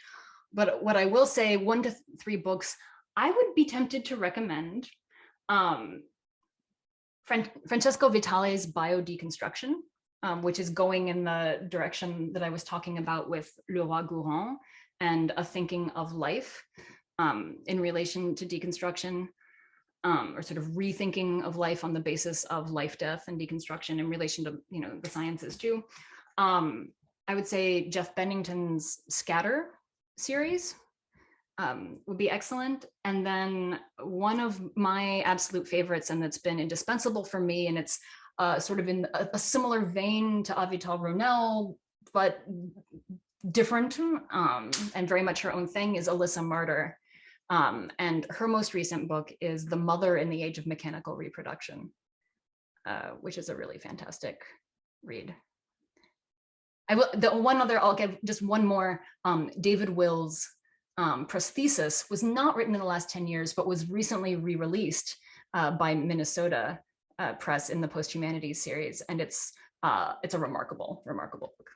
S3: But what I will say, 1 to 3 books, I would be tempted to recommend Francesco Vitale's Biodeconstruction, which is going in the direction that I was talking about with Leroy-Gourand and A Thinking of Life in relation to deconstruction, or sort of rethinking of life on the basis of life, death, and deconstruction in relation to, you know, the sciences too. I would say Jeff Bennington's Scatter series would be excellent. And then one of my absolute favorites, and that's been indispensable for me, and it's sort of in a similar vein to Avital Ronell, but different and very much her own thing, is Alyssa Marder. And her most recent book is The Mother in the Age of Mechanical Reproduction, which is a really fantastic read. I'll give just one more. David Will's prosthesis was not written in the last 10 years, but was recently re-released by Minnesota Press in the Post-Humanities series. And it's a remarkable, remarkable book.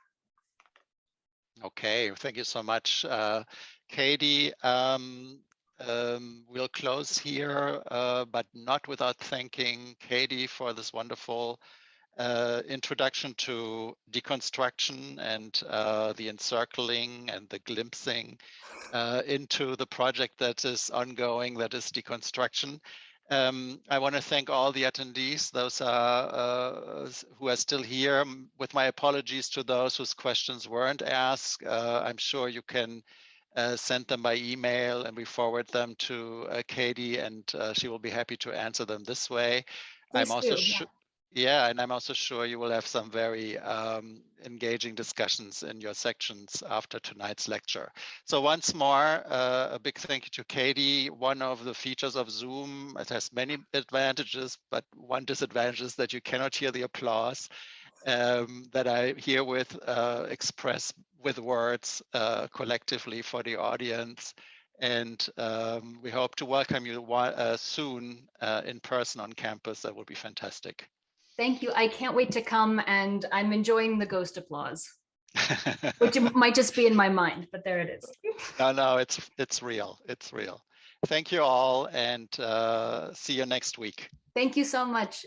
S2: Okay, thank you so much, Katie. We'll close here, but not without thanking Katie for this wonderful introduction to deconstruction and the encircling and the glimpsing into the project that is ongoing, that is deconstruction. I want to thank all the attendees, those who are still here, with my apologies to those whose questions weren't asked. I'm sure you can send them by email and we forward them to Katie, and she will be happy to answer them this way.
S3: Please do,
S2: yeah, and I'm also sure you will have some very engaging discussions in your sections after tonight's lecture. So once more, a big thank you to Katie. One of the features of Zoom, it has many advantages, but one disadvantage is that you cannot hear the applause that I herewith express with words collectively for the audience. And we hope to welcome you soon in person on campus. That would be fantastic.
S3: Thank you. I can't wait to come, and I'm enjoying the ghost applause, which might just be in my mind, but there it is.
S2: No, it's real. It's real. Thank you all, and see you next week.
S3: Thank you so much.